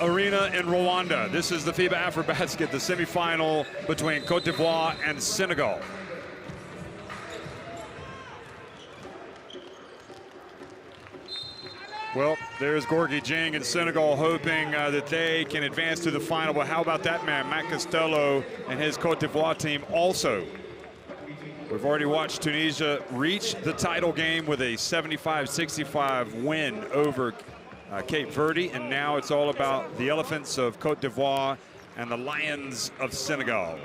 Arena in Rwanda. This is the FIBA AfroBasket, the semifinal between Cote d'Ivoire and Senegal. Well, there's Gorgui Dieng in Senegal hoping that they can advance to the final. But how about that man, Matt Costello, and his Cote d'Ivoire team also. We've already watched Tunisia reach the title game with a 75-65 win over Cape Verde, and now it's all about the Elephants of Cote d'Ivoire and the Lions of Senegal.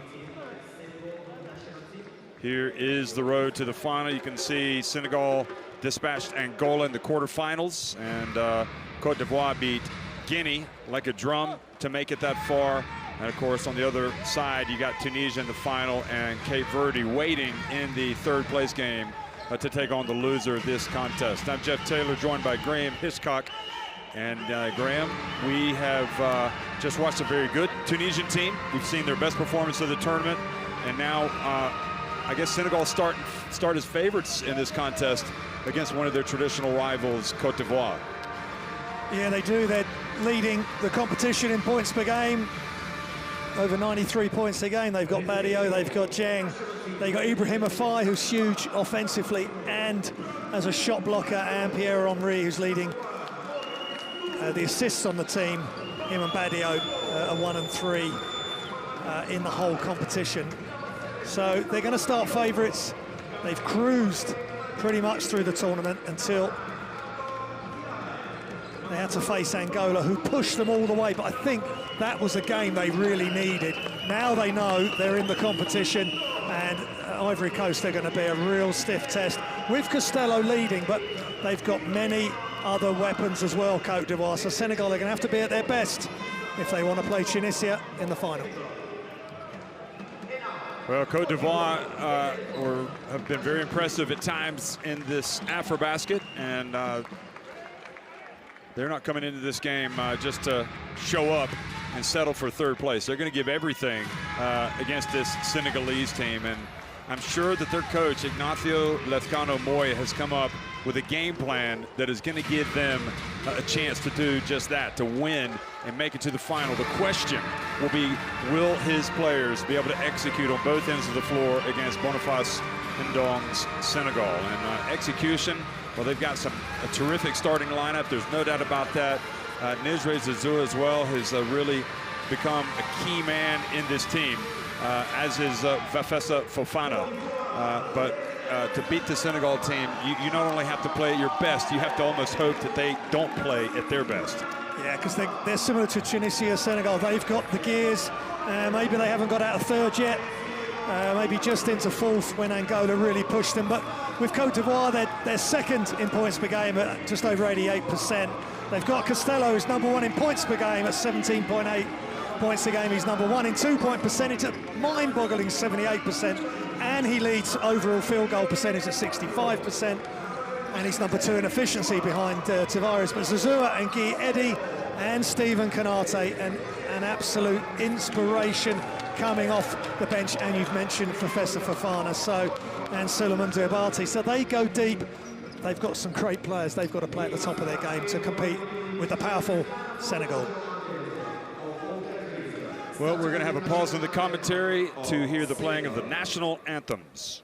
Here is the road to the final. You can see Senegal dispatched Angola in the quarterfinals, and Cote d'Ivoire beat Guinea like a drum to make it that far. And of course, on the other side, you got Tunisia in the final and Cape Verde waiting in the third place game to take on the loser of this contest. I'm Jeff Taylor, joined by Graham Hiscock. And Graham, we have just watched a very good Tunisian team. We've seen their best performance of the tournament, and now I guess Senegal start as favorites in this contest against one of their traditional rivals, Cote d'Ivoire. Yeah, they do. They're leading the competition in points per game. Over 93 points a game. They've got Badio, they've got Dieng, they've got Ibrahim Afai, who's huge offensively and as a shot blocker, and Pierre Henry, who's leading the assists on the team. Him and Badio are 1 and 3 in the whole competition. So they're going to start favourites. They've cruised pretty much through the tournament until they had to face Angola, who pushed them all the way, but I think that was a game they really needed. Now they know they're in the competition, and Ivory Coast are going to be a real stiff test, with Costello leading, but they've got many other weapons as well, Cote d'Ivoire. So Senegal are going to have to be at their best if they want to play Tunisia in the final. Well, Cote d'Ivoire have been very impressive at times in this AfroBasket, and they're not coming into this game just to show up and settle for third place. They're going to give everything against this Senegalese team, and I'm sure that their coach, Ignacio Lezcano Moya, has come up with a game plan that is going to give them a chance to do just that, to win and make it to the final. The question will be, will his players be able to execute on both ends of the floor against Boniface Ndong's Senegal? And execution, well, they've got a terrific starting lineup. There's no doubt about that. Nizre Zazou as well has really become a key man in this team, as is Vafessa Fofana. But to beat the Senegal team, you not only have to play at your best, you have to almost hope that they don't play at their best. Yeah, because they're similar to Tunisia, Senegal. They've got the gears. Maybe they haven't got out of third yet. Maybe just into fourth when Angola really pushed them. But with Cote d'Ivoire, they're second in points per game at just over 88%. They've got Costello, who's number 1 in points per game at 17.8 points a game. He's number 1 in 2-point percentage at mind-boggling 78%. And he leads overall field goal percentage at 65%. And he's number 2 in efficiency behind Tavares. But Zazua and Guy Eddy and Stephen Konate, an absolute inspiration coming off the bench. And you've mentioned Professor Fofana and Suleiman Diabate. So they go deep. They've got some great players. They've got to play at the top of their game to compete with the powerful Senegal. Well, we're going to have a pause in the commentary to hear the playing of the national anthems.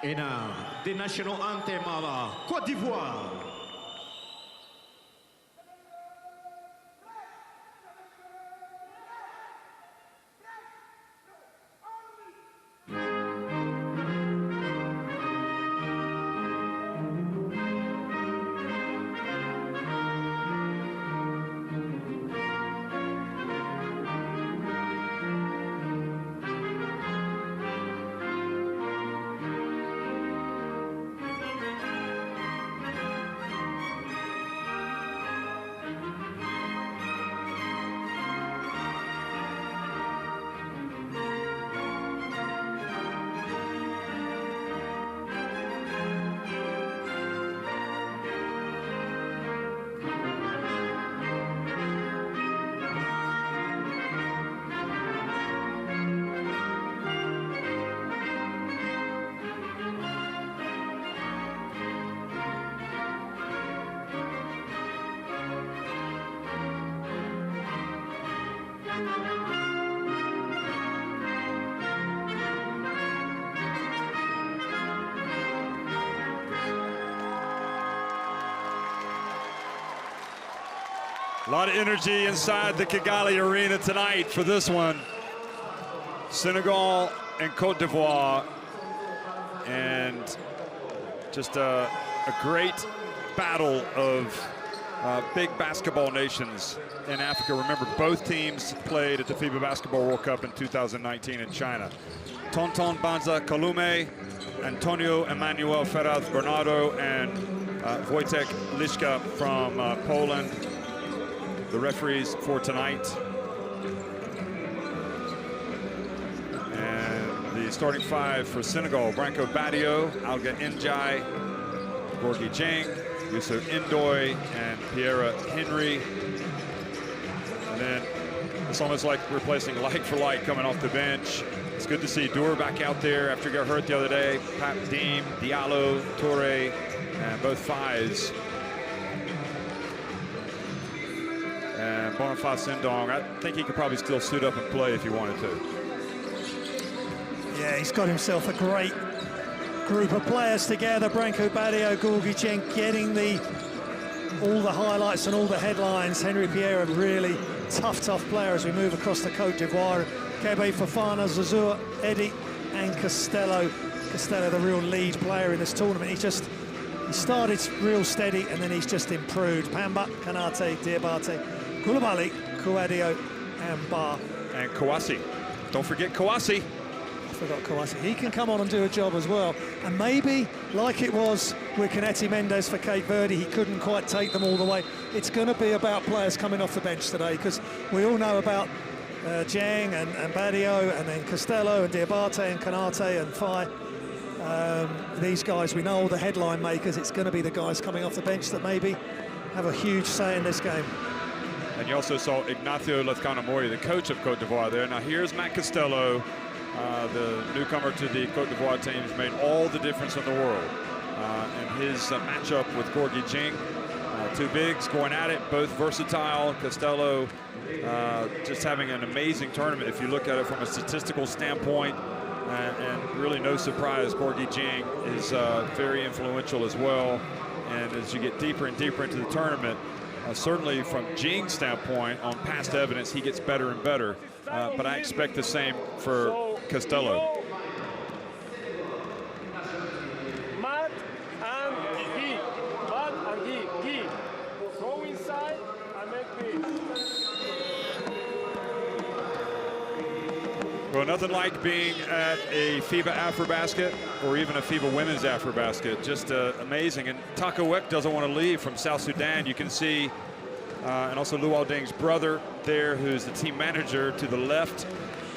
Et now, the national anthem of Côte d'Ivoire. A lot of energy inside the Kigali Arena tonight for this one. Senegal and Cote d'Ivoire. And just a great battle of big basketball nations in Africa. Remember, both teams played at the FIBA Basketball World Cup in 2019 in China. Tonton Banza Kalume, Antonio Emmanuel Ferraz Bernardo, and Wojtek Liszka from Poland, the referees for tonight. And the starting five for Senegal: Branko Badio, Alga Njai, Gorgui Dieng, Youssou N'Doye, and Pierre Henry. And then it's almost like replacing like for like coming off the bench. It's good to see Dour back out there after he got hurt the other day. Pap Deem, Diallo, Toure, and both fives. And Boniface Ndong, I think he could probably still suit up and play if he wanted to. Yeah, he's got himself a great group of players together. Branko Badio, Gorgui Dieng getting all the highlights and all the headlines. Henry Pierre, a really tough player as we move across the Cote d'Ivoire. Kebe Fofana, Zazua, Eddie, and Costello. Costello, the real lead player in this tournament. He started real steady and then he's just improved. Pamba, Kanate, Diabate, Koulibaly, Kouadio, and Ba. And Kouassi. Don't forget Kouassi. I forgot Kouassi. He can come on and do a job as well. And maybe, like it was with Canete Mendes for Cape Verde, he couldn't quite take them all the way. It's going to be about players coming off the bench today, because we all know about Dieng and Badio, and then Costello and Diabate and Kanate and Fai. These guys, we know all the headline makers. It's going to be the guys coming off the bench that maybe have a huge say in this game. And you also saw Ignacio Lethcano-Mouri, the coach of Cote d'Ivoire there. Now here's Matt Costello, the newcomer to the Cote d'Ivoire team, has made all the difference in the world. And his matchup with Gorgui Dieng, two bigs going at it, both versatile. Costello just having an amazing tournament if you look at it from a statistical standpoint. And really no surprise, Gorgui Dieng is very influential as well. And as you get deeper and deeper into the tournament, certainly from Dieng's standpoint, on past evidence, he gets better and better. But I expect the same for Costello. Matt and Guy. Matt and Guy. Go inside and make me. Well, nothing like being at a FIBA AfroBasket or even a FIBA Women's AfroBasket. Just amazing. And Taka Wek doesn't want to leave from South Sudan. You can see, and also Luol Deng's brother there, who's the team manager to the left.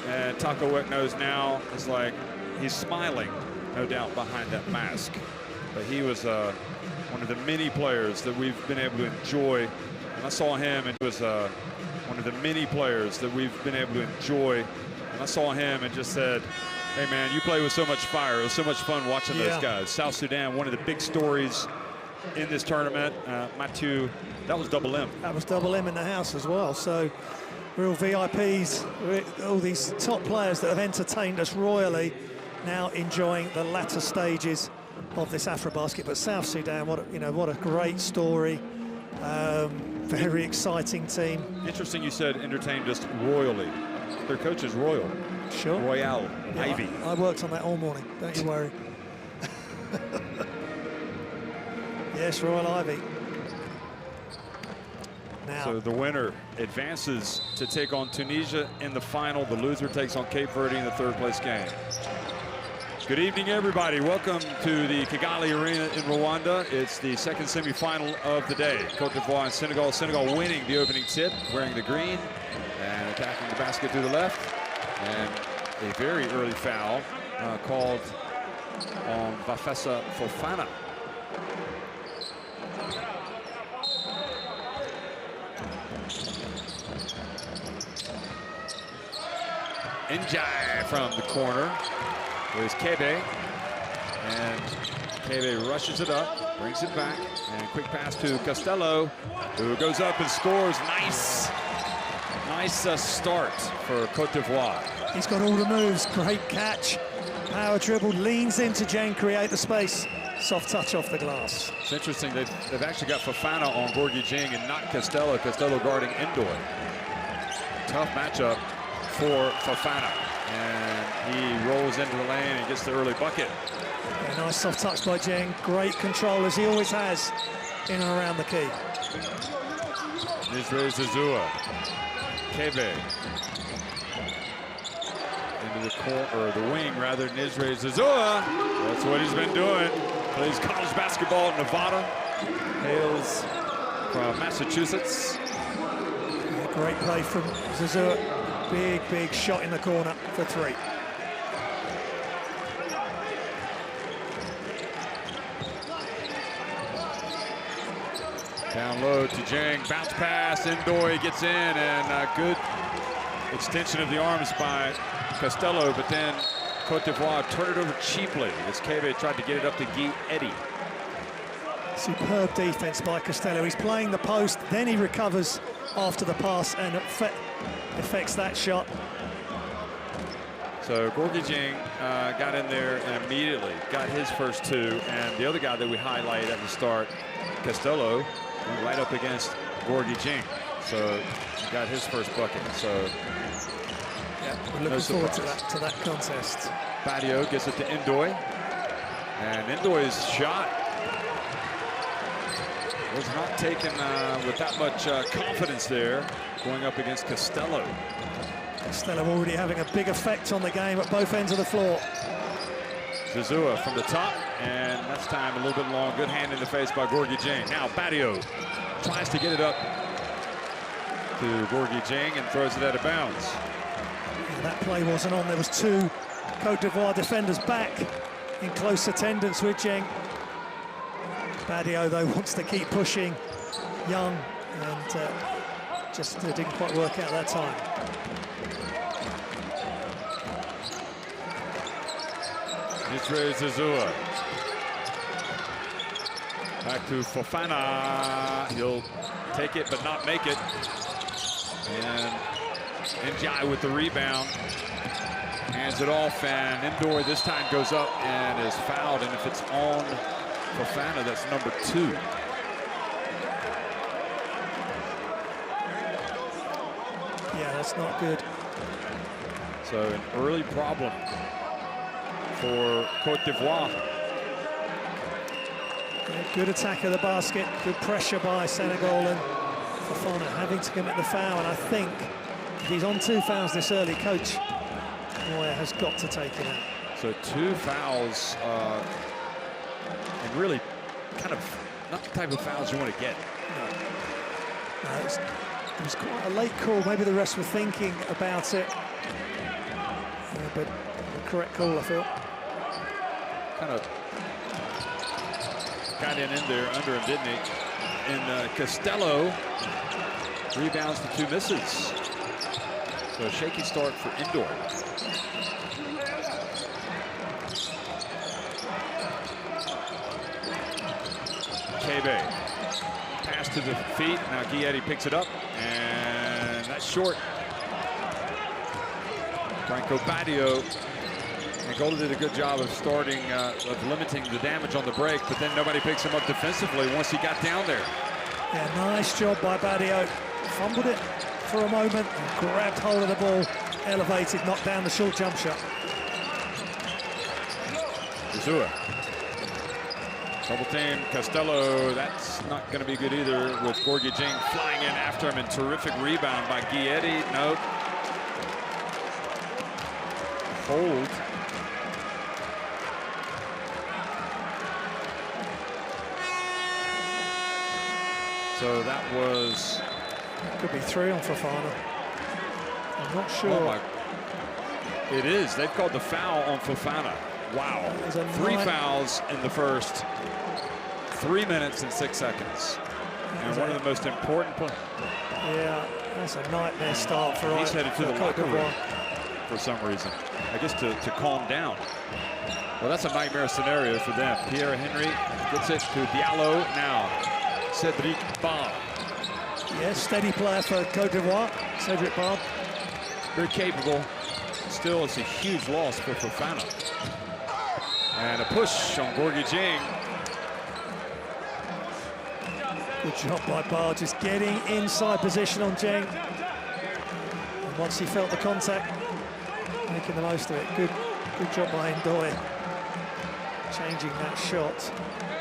And Taka Wek knows now, it's like he's smiling, no doubt, behind that mask. But he was one of the many players that we've been able to enjoy. And I saw him, and he was one of the many players that we've been able to enjoy. And I saw him and just said, hey man, you play with so much fire. It was so much fun watching those guys. South Sudan, one of the big stories in this tournament. Mathieu, that was Double M. That was Double M in the house as well. So real VIPs, all these top players that have entertained us royally. now enjoying the latter stages of this AfroBasket. But South Sudan, what a great story. Very exciting team. Interesting you said entertained just royally. Their coach is royal. Sure. Royale, yeah, Ivy. I worked on that all morning, don't you worry. Yes, Royal Ivy. Now, so the winner advances to take on Tunisia in the final. The loser takes on Cape Verde in the third place game. Good evening, everybody. Welcome to the Kigali Arena in Rwanda. It's the second semifinal of the day. Cote d'Ivoire and Senegal. Senegal winning the opening tip, wearing the green and attacking the basket through the left. And a very early foul called on Bafessa Fofana. Njai from the corner. There's Kebe, and Kebe rushes it up, brings it back, and quick pass to Costello, who goes up and scores. Nice start for Cote d'Ivoire. He's got all the moves, great catch, power dribble, leans into Jeng, create the space, soft touch off the glass. It's interesting, they've actually got Fofana on Gorgui Dieng and not Costello. Costello guarding Ndoye. Tough matchup for Fofana. And he rolls into the lane and gets the early bucket. Yeah, nice soft touch by Jeng. Great control, as he always has, in and around the key. Nizre Zazua. Kebe. Into the court, or the wing, rather. Nizre Zazua. That's what he's been doing. Plays college basketball at Nevada. Hails from Massachusetts. Yeah, great play from Zazua. Big shot in the corner for three. Down low to Jeng, bounce pass, Ndoye gets in, and a good extension of the arms by Costello, but then Cote d'Ivoire turned it over cheaply as Kebe tried to get it up to Guy Eddy. Superb defense by Costello. He's playing the post, then he recovers after the pass and affects that shot. So Gorgui Dieng got in there and immediately got his first two, and the other guy that we highlight at the start, Costello, went right up against Gorgui Dieng. So he got his first bucket. So yeah, we're looking forward to that contest. Badio gets it to Ndoye, and Ndoye's shot was not taken with that much confidence there, going up against Costello. Costello already having a big effect on the game at both ends of the floor. Zazua from the top, and that's time a little bit long. Good hand in the face by Gorgui Dieng. Now Badio tries to get it up to Gorgui Dieng and throws it out of bounds. Yeah, that play wasn't on. There was two Cote d'Ivoire defenders back in close attendance with Dieng. Badio, though, wants to keep pushing Young, and just didn't quite work out that time. Nizre Zazua. Back to Fofana. He'll take it but not make it. And Njai with the rebound. Hands it off, and Ndoye this time goes up and is fouled. And if it's on Fofana, that's number 2. Yeah, that's not good. So an early problem for Cote d'Ivoire. Good attack of the basket, good pressure by Senegal, and Fofana having to commit the foul. And I think if he's on 2 fouls this early, Coach Moya has got to take it out. So 2 fouls, and really kind of not the type of fouls you want to get. No, it was quite a late call. Maybe the rest were thinking about it. But the correct call, I feel. Kind of got in there under him, didn't he? And Costello rebounds the 2 misses. So a shaky start for Ndoye. Kebe, pass to the feet. Now Guy Eddy picks it up, and that's short. Franco Badio Angola did a good job of of limiting the damage on the break, but then nobody picks him up defensively once he got down there. Yeah, nice job by Badio. Fumbled it for a moment, and grabbed hold of the ball, elevated, knocked down the short jump shot. Zua. Double team, Costello, that's not going to be good either, with Gorgui Dieng flying in after him, and terrific rebound by Guietti. Nope. Hold. So that was... Could be 3 on Fofana. I'm not sure. Oh my. It is. They've called the foul on Fofana. Wow. 3 fouls in the first 3 minutes and 6 seconds. And one of the most important plays. Yeah, that's a nightmare start for He's headed to the locker room for some reason. I guess to calm down. Well, that's a nightmare scenario for them. Pierre Henry gets it to Diallo now. Cedric Ba. Yeah, steady player for Cote d'Ivoire, Cedric Ba. Very capable. Still, it's a huge loss for Fofana. And a push on Gorgui Dieng. Good job by Ba, just getting inside position on Dieng. And once he felt the contact, making the most of it. Good job by Ndoye. Changing that shot.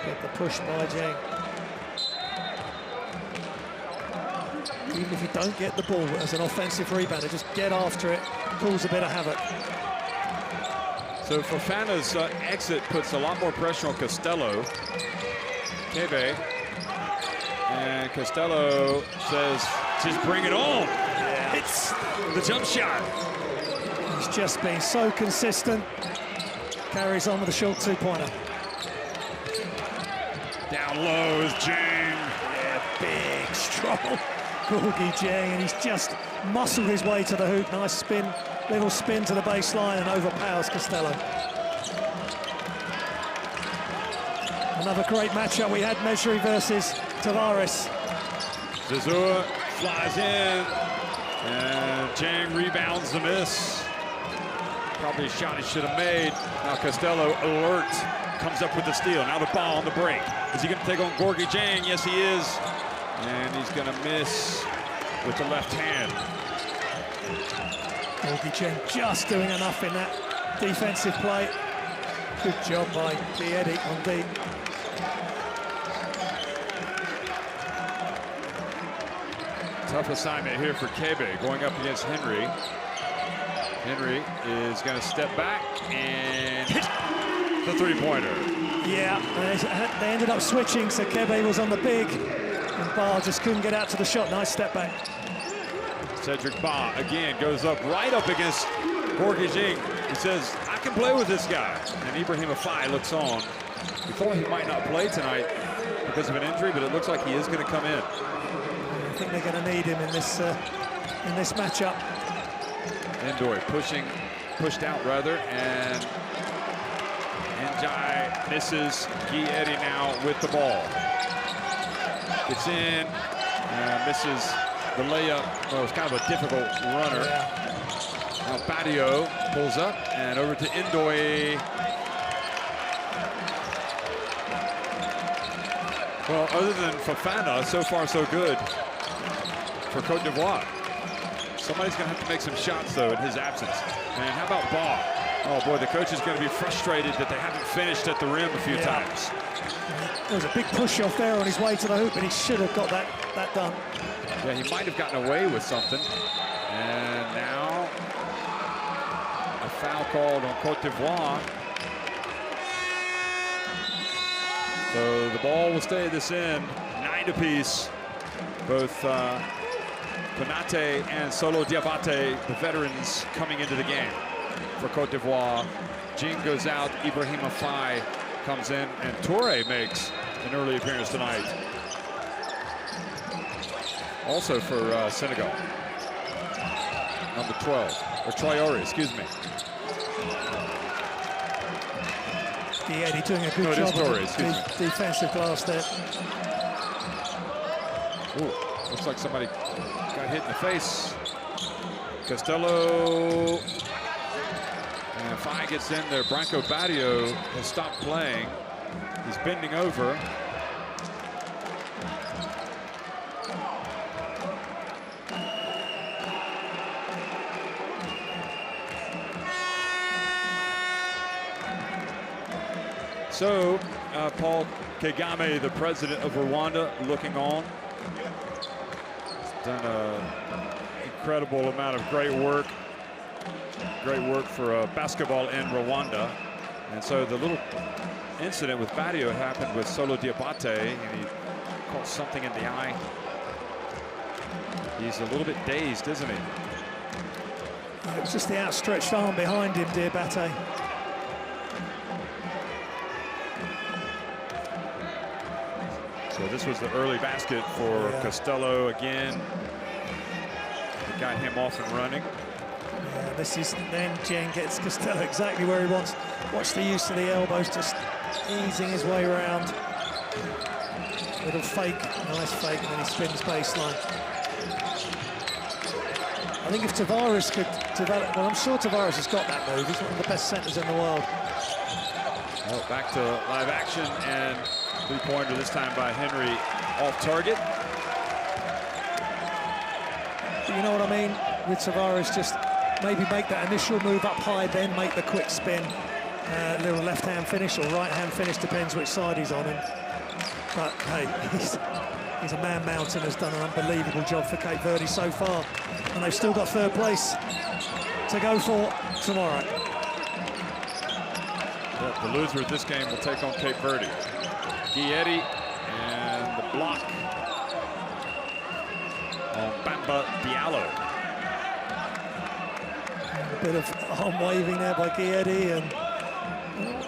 Get the push by Dieng. Even if you don't get the ball as an offensive rebounder, just get after it, cause a bit of havoc. So Fofana's exit puts a lot more pressure on Costello. Kebe. And Costello says, just bring it on. Yeah. Hits the jump shot. He's just been so consistent. Carries on with a short 2-pointer. Down low is Dieng. Yeah, big, strong Gorgui Dieng, and he's just muscled his way to the hoop. Nice spin, little spin to the baseline, and overpowers Costello. Another great matchup we had, Mejri versus Tavares. Zazua flies in, and Dieng rebounds the miss. Probably a shot he should have made. Now Costello, alert, comes up with the steal. Now the ball on the break. Is he going to take on Gorgui Dieng? Yes, he is. And he's going to miss with the left hand. Gorgui Dieng just doing enough in that defensive play. Good job by Guietti on deep. Tough assignment here for Kebe, going up against Henry. Henry is going to step back and hit the three-pointer. Yeah, they ended up switching, so Kebe was on the big, and Ba just couldn't get out to the shot. Nice step back. Cedric Ba again goes up right up against Gorgui Dieng. He says, I can play with this guy. And Ibrahim Afai looks on. We thought he might not play tonight because of an injury, but it looks like he is going to come in. I think they're going to need him in this matchup. Ndoye pushed out rather, and Njai misses. Guietti now with the ball. Gets in and misses the layup. Well, it's kind of a difficult runner. Yeah. Now Badio pulls up and over to Ndoye. Well, other than Fofana, so far so good for Cote d'Ivoire. Somebody's going to have to make some shots, though, in his absence. And how about Ba? Oh, boy, the coach is going to be frustrated that they haven't finished at the rim a few times. There was a big push off there on his way to the hoop, and he should have got that done. Yeah, he might have gotten away with something. And now a foul called on Cote d'Ivoire. So the ball will stay this end, 9 apiece. Both Konate and Solo Diabate, the veterans, coming into the game for Cote d'Ivoire. Dieng goes out, Ibrahim Afai comes in, and Toure makes an early appearance tonight. Also for Senegal, number 12, or Traore, excuse me. Guietti doing a good job of the defensive glass there. Ooh, looks like somebody got hit in the face. Costello. And Fai gets in there. Branco Badio has stopped playing. He's bending over. So, Paul Kagame, the president of Rwanda, looking on. He's done an incredible amount of great work. Great work for basketball in Rwanda. And so the little incident with Badio happened with Solo Diabate, and he caught something in the eye. He's a little bit dazed, isn't he? It was just the outstretched arm behind him, Diabate. So this was the early basket for Costello again. It got him off and running. Yeah, this is then Jen gets Costello exactly where he wants. Watch the use of the elbows, just easing his way around. Little fake, nice fake, and then he spins baseline. I think if Tavares could develop, well, I'm sure Tavares has got that move. He's one of the best centers in the world. Well, back to live action, and three-pointer this time by Henry off target. You know what I mean? With Tavares, just maybe make that initial move up high, then make the quick spin. Little left-hand finish or right-hand finish, depends which side he's on. But hey, he's a man mountain, has done an unbelievable job for Cape Verde so far. And they've still got third place to go for tomorrow. The loser of this game will take on Cape Verde. Guietti and the block on Bamba Diallo. A bit of arm waving there by Guietti, and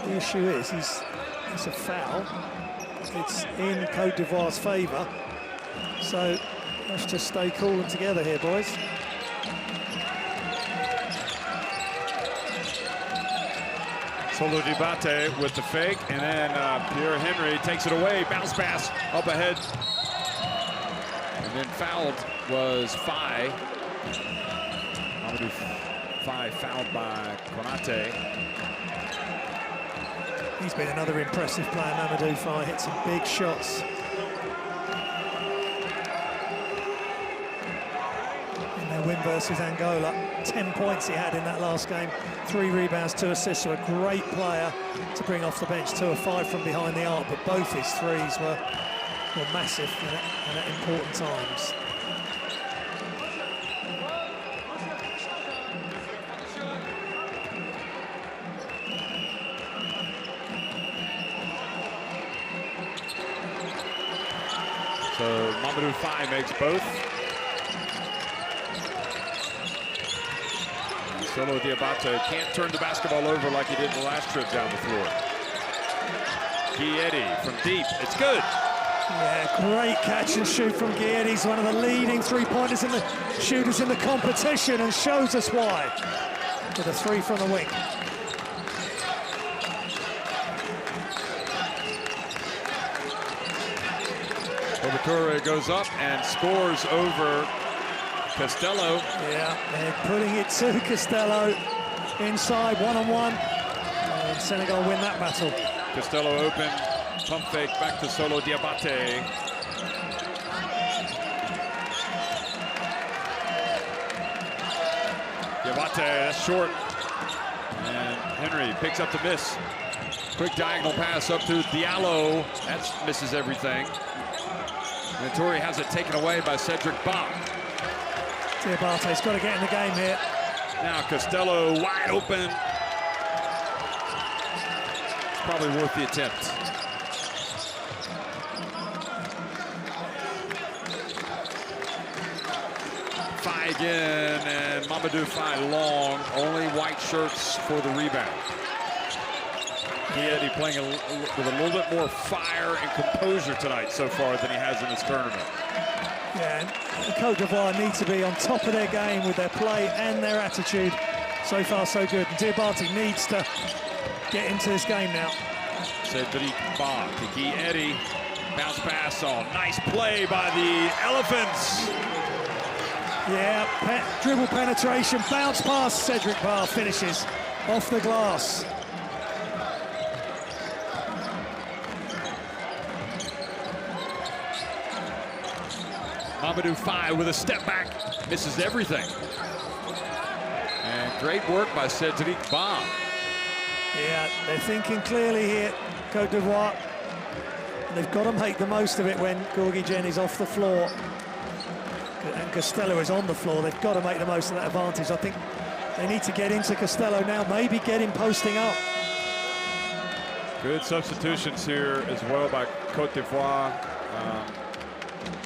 the issue is it's a foul. It's in Cote d'Ivoire's favour. So let's just stay cool and together here, boys. Solo Diabate with the fake, and then Pierre Henry takes it away. Bounce pass up ahead. And then fouled was Fai. Amadou Fai fouled by Konate. He's been another impressive player, Mamadou Fai. Hit some big shots. In their win versus Angola. 10 points he had in that last game. 3 rebounds, 2 assists. So a great player to bring off the bench. 2 of 5 from behind the arc, but both his threes were massive and at important times. So Mamadou Fai makes both. Solo Diabate can't turn the basketball over like he did the last trip down the floor. Guietti from deep, it's good. Yeah, great catch and shoot from Guietti. He's one of the leading three-pointers in the shooters in the competition, and shows us why. With a 3 from the wing. Obature goes up and scores over Costello. Yeah, they're putting it to Costello inside one-on-one, and Senegal win that battle. Costello open, pump fake back to Solo Diabate. Diabate, that's short. And Henry picks up the miss. Quick diagonal pass up to Diallo. That misses everything. And Torrey has it taken away by Cedric Ba. Diabate's got to get in the game here. Now Costello wide open. It's probably worth the attempt. Fai again, and Mamadou Fai long. Only white shirts for the rebound. Guietti playing with a little bit more fire and composure tonight so far than he has in this tournament. Yeah, and Cote d'Ivoire need to be on top of their game with their play and their attitude. So far, so good. And Diabate needs to get into this game now. Cedric Ba to Guietti. Bounce pass on. Nice play by the Elephants. Yeah, dribble penetration, bounce pass. Cedric Ba finishes off the glass. Mamadou Faye with a step back, misses everything. And great work by Cedric Ba. Yeah, they're thinking clearly here, Cote d'Ivoire. They've got to make the most of it when Gorgui Dieng is off the floor and Costello is on the floor. They've got to make the most of that advantage. I think they need to get into Costello now, maybe get him posting up. Good substitutions here as well by Cote d'Ivoire.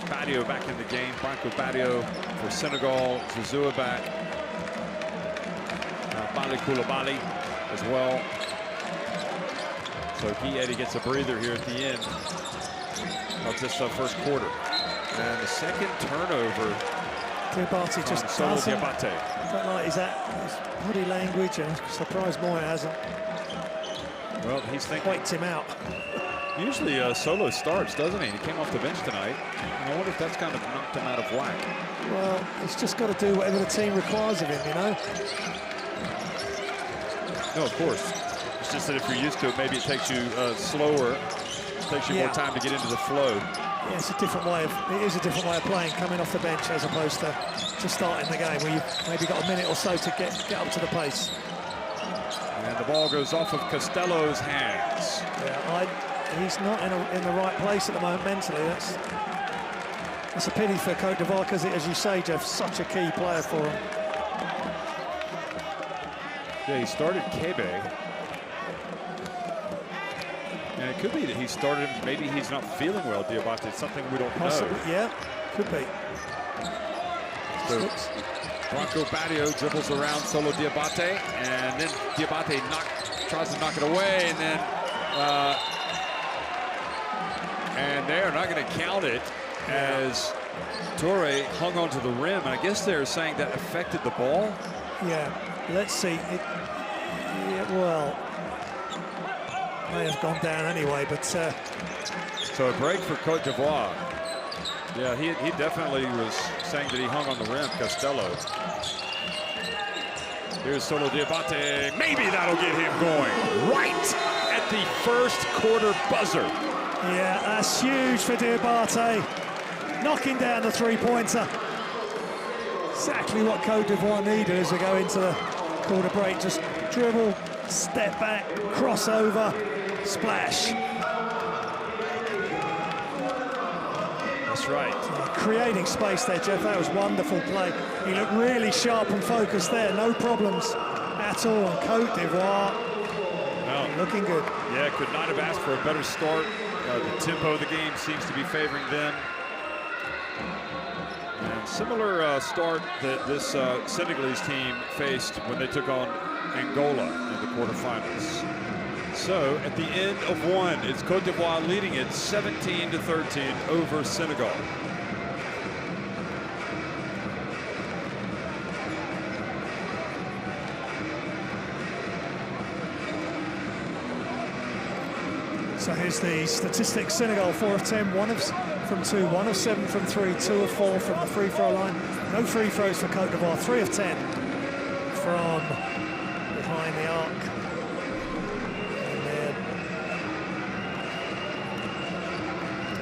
Badio back in the game. Branco Badio for Senegal. Zazua back. Bali Koulibaly as well. So Eddie gets a breather here at the end of this first quarter. And the second turnover. Diabate just Solo doesn't Diabate. look like his body language, and surprised Moya hasn't Well, he's thinking. wiped him out. Usually Solo starts, doesn't he? He came off the bench tonight. And I wonder if that's kind of knocked him out of whack. Well, he's just got to do whatever the team requires of him, you know? No, of course. It's just that if you're used to it, maybe it takes you slower. It takes you more time to get into the flow. Yeah, it's a different way of, it is a different way of playing, coming off the bench as opposed to just starting the game where you've maybe got a minute or so to get up to the pace. And the ball goes off of Costello's hands. Yeah, he's not in the right place at the moment mentally. That's a pity for Cote d'Ivoire because, as you say, Jeff, such a key player for him. Yeah, he started Kebe. And it could be that he started him, maybe he's not feeling well, Diabate. It's something we don't Possibly, know. yeah, could be. So Branco Badio dribbles around Solo Diabate, and then Diabate tries to knock it away, and they're not going to count it as Toure hung onto the rim. And I guess they're saying that affected the ball. Yeah, let's see. Well, may have gone down anyway, but so a break for Cote d'Ivoire. Yeah, he definitely was saying that he hung on the rim, Costello. Here's Solo Diabate. Maybe that'll get him going right at the first quarter buzzer. yeah, that's huge for Diabate. Knocking down the three-pointer. Exactly what Cote d'Ivoire needed as we go into the quarter break. Just dribble, step back, crossover, splash. That's right. Creating space there, Jeff. That was wonderful play. He looked really sharp and focused there. No problems at all. And Cote d'Ivoire looking good. Yeah, could not have asked for a better start. The tempo of the game seems to be favoring them. And similar start that this Senegalese team faced when they took on Angola in the quarterfinals. So at the end of one, it's Cote d'Ivoire leading it 17-13 over Senegal. So here's the statistics. Senegal 4 of 10, 1 from 2, 1 of 7 from 3, 2 of 4 from the free throw line. No free throws for Cote d'Ivoire, 3 of 10 from behind the arc.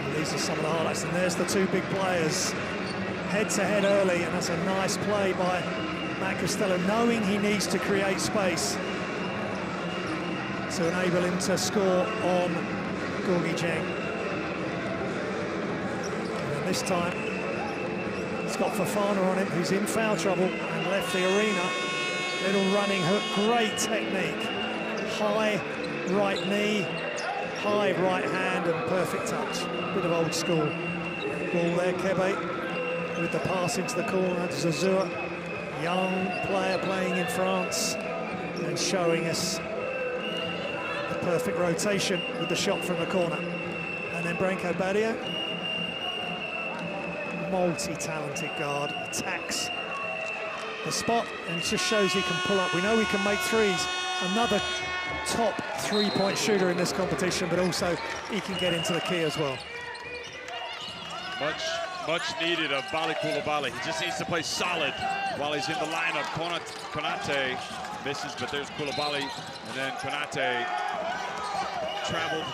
And these are some of the highlights. And there's the two big players head-to-head early, and that's a nice play by Matt Costello, knowing he needs to create space to enable him to score on Gorgui Dieng. And this time, it's got Fofana on him, who's in foul trouble and left the arena. Little running hook, great technique. High right knee, high right hand, and perfect touch. Bit of old school ball there, Kebe, with the pass into the corner. Zazua, young player playing in France and showing us perfect rotation with the shot from the corner. And then Branco Badio, multi-talented guard, attacks the spot and just shows he can pull up. We know he can make threes. Another top three-point shooter in this competition, but also he can get into the key as well. Much needed of Bali Koulibaly. He just needs to play solid while he's in the lineup. Konate Misses, but there's Koulibaly, and then Konate traveled.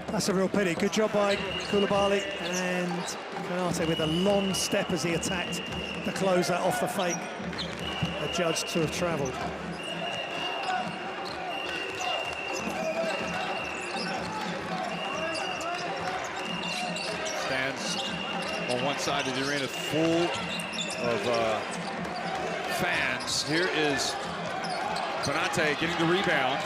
That's a real pity. Good job by Koulibaly, and Konate with a long step as he attacked the closer off the fake, adjudged to have travelled. Stands on one side of the arena full of fans. Here is Konate getting the rebound.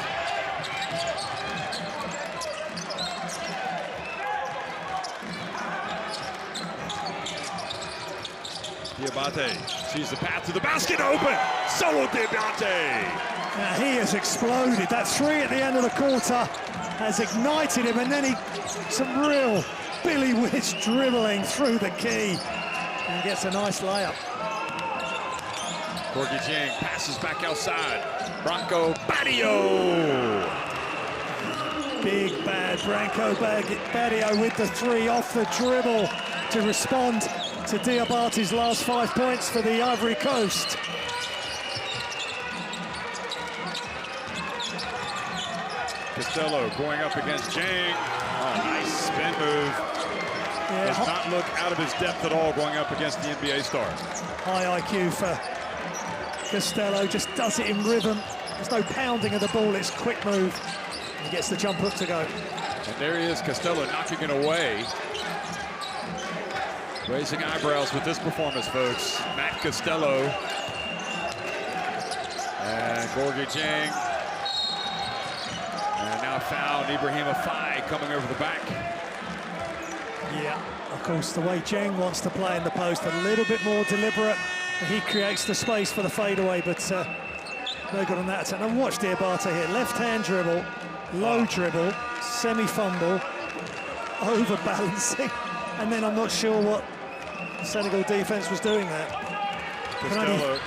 Diabate sees the path to the basket open. Solo Diabate. Now he has exploded. That three at the end of the quarter has ignited him, and then some real Billy Witch dribbling through the key and gets a nice layup. Gorgie Jang passes back outside. Branco Badio. Big bad Branco Badio with the three off the dribble to respond to Diabate's last 5 points for the Ivory Coast. Costello going up against Jang. Oh, nice spin move. Yeah, does not look out of his depth at all going up against the NBA star. High IQ for Costello, just does it in rhythm. There's no pounding of the ball, it's quick move. He gets the jump hook to go. And there he is, Costello knocking it away. Raising eyebrows with this performance, folks. Matt Costello. And Gorgie Jang. And now found Ibrahim Afai coming over the back. Yeah, of course, the way Jang wants to play in the post, a little bit more deliberate. He creates the space for the fadeaway, but no good on that attack. Now watch Diabate here. Left-hand dribble, low dribble, semi-fumble, overbalancing, and then I'm not sure what the Senegal defense was doing there. Costello,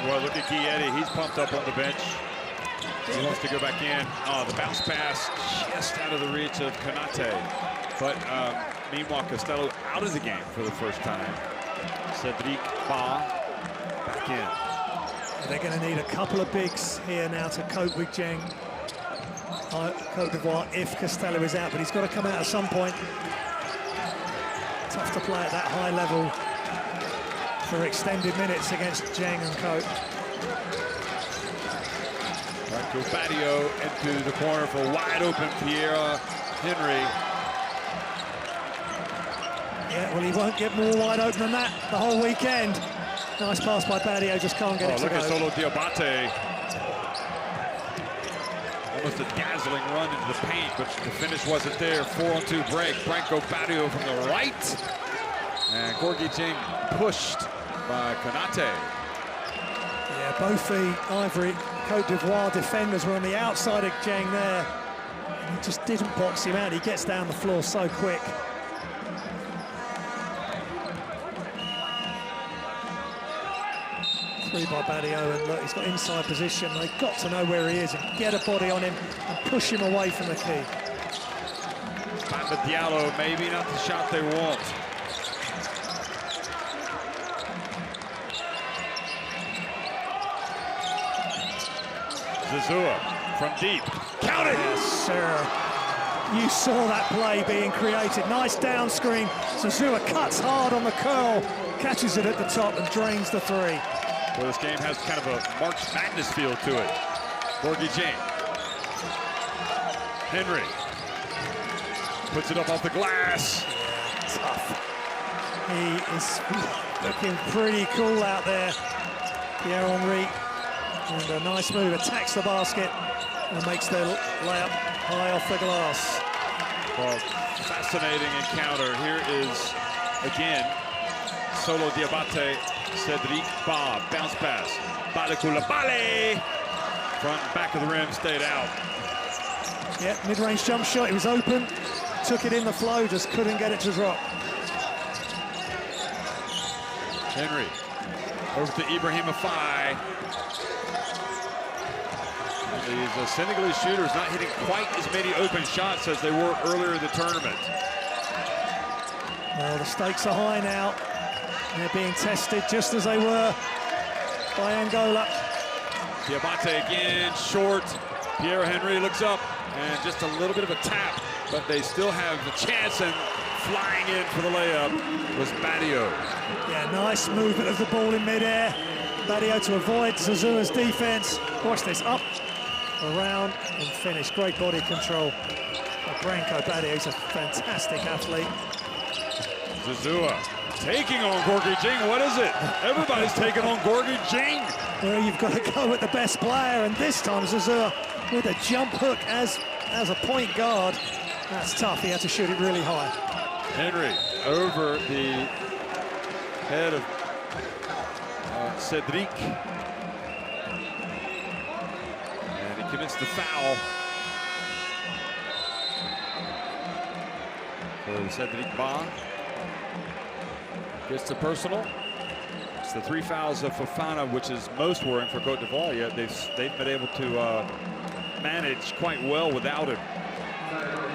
well, look at Guilletti. He's pumped up on the bench. He wants to go back in. Oh, the bounce pass just out of the reach of Konate. But meanwhile, Costello out of the game for the first time. Cedric Ba back in. They're going to need a couple of bigs here now to cope with Jang. Cote d'Ivoire if Costello is out, but he's got to come out at some point. Tough to play at that high level for extended minutes against Jang and Cote. Branco Badio into the corner for wide open Pierre Henry. Yeah, well, he won't get more wide open than that the whole weekend. Nice pass by Badio, just can't get it to look go. at Solo Diabate. Almost a dazzling run into the paint, but the finish wasn't there. 4-on-2 break. Branco Badio from the right. And Gorgie Jang pushed by Konate. Yeah, both the Ivory Cote d'Ivoire defenders were on the outside of Jang there. He just didn't box him out. He gets down the floor so quick. Three by Badio, and look, he's got inside position. They've got to know where he is and get a body on him and push him away from the key. Bamba Diallo, maybe not the shot they want. Zazua from deep. Count it! Yes, sir. You saw that play being created. Nice down screen. Zazua cuts hard on the curl, catches it at the top and drains the three. Well, this game has kind of a March Madness feel to it. Gorgie Jang. Henry. Puts it up off the glass. Tough. He is looking pretty cool out there. Pierre Henry. And a nice move, attacks the basket and makes the layup high off the glass. Well, fascinating encounter. Here is, again, Solo Diabate, Cedric Ba, bounce pass. Koulibaly, front and back of the rim, stayed out. Yeah, mid-range jump shot, it was open, took it in the flow, just couldn't get it to drop. Henry, over to Ibrahim Afai. These Senegalese shooters not hitting quite as many open shots as they were earlier in the tournament. Well, the stakes are high now. They're being tested just as they were by Angola. Diabate again, short. Pierre-Henry looks up, and just a little bit of a tap, but they still have the chance, and flying in for the layup was Badio. Yeah, nice movement of the ball in midair. Badio to avoid Zazua's defense. Watch this, up, around, and finish. Great body control. Branko Badio's a fantastic athlete. Zazua taking on Gorgui Dieng. What is it? Everybody's taking on Gorgui Dieng. Well, you've got to go with the best player, and this time Zazua with a jump hook as a point guard. That's tough. He had to shoot it really high. Henry over the head of Cedric. And he commits the foul for Cedric Ba. Gets the personal. It's the 3 fouls of Fofana, which is most worrying for Cote d'Ivoire. Yet they've been able to manage quite well without him.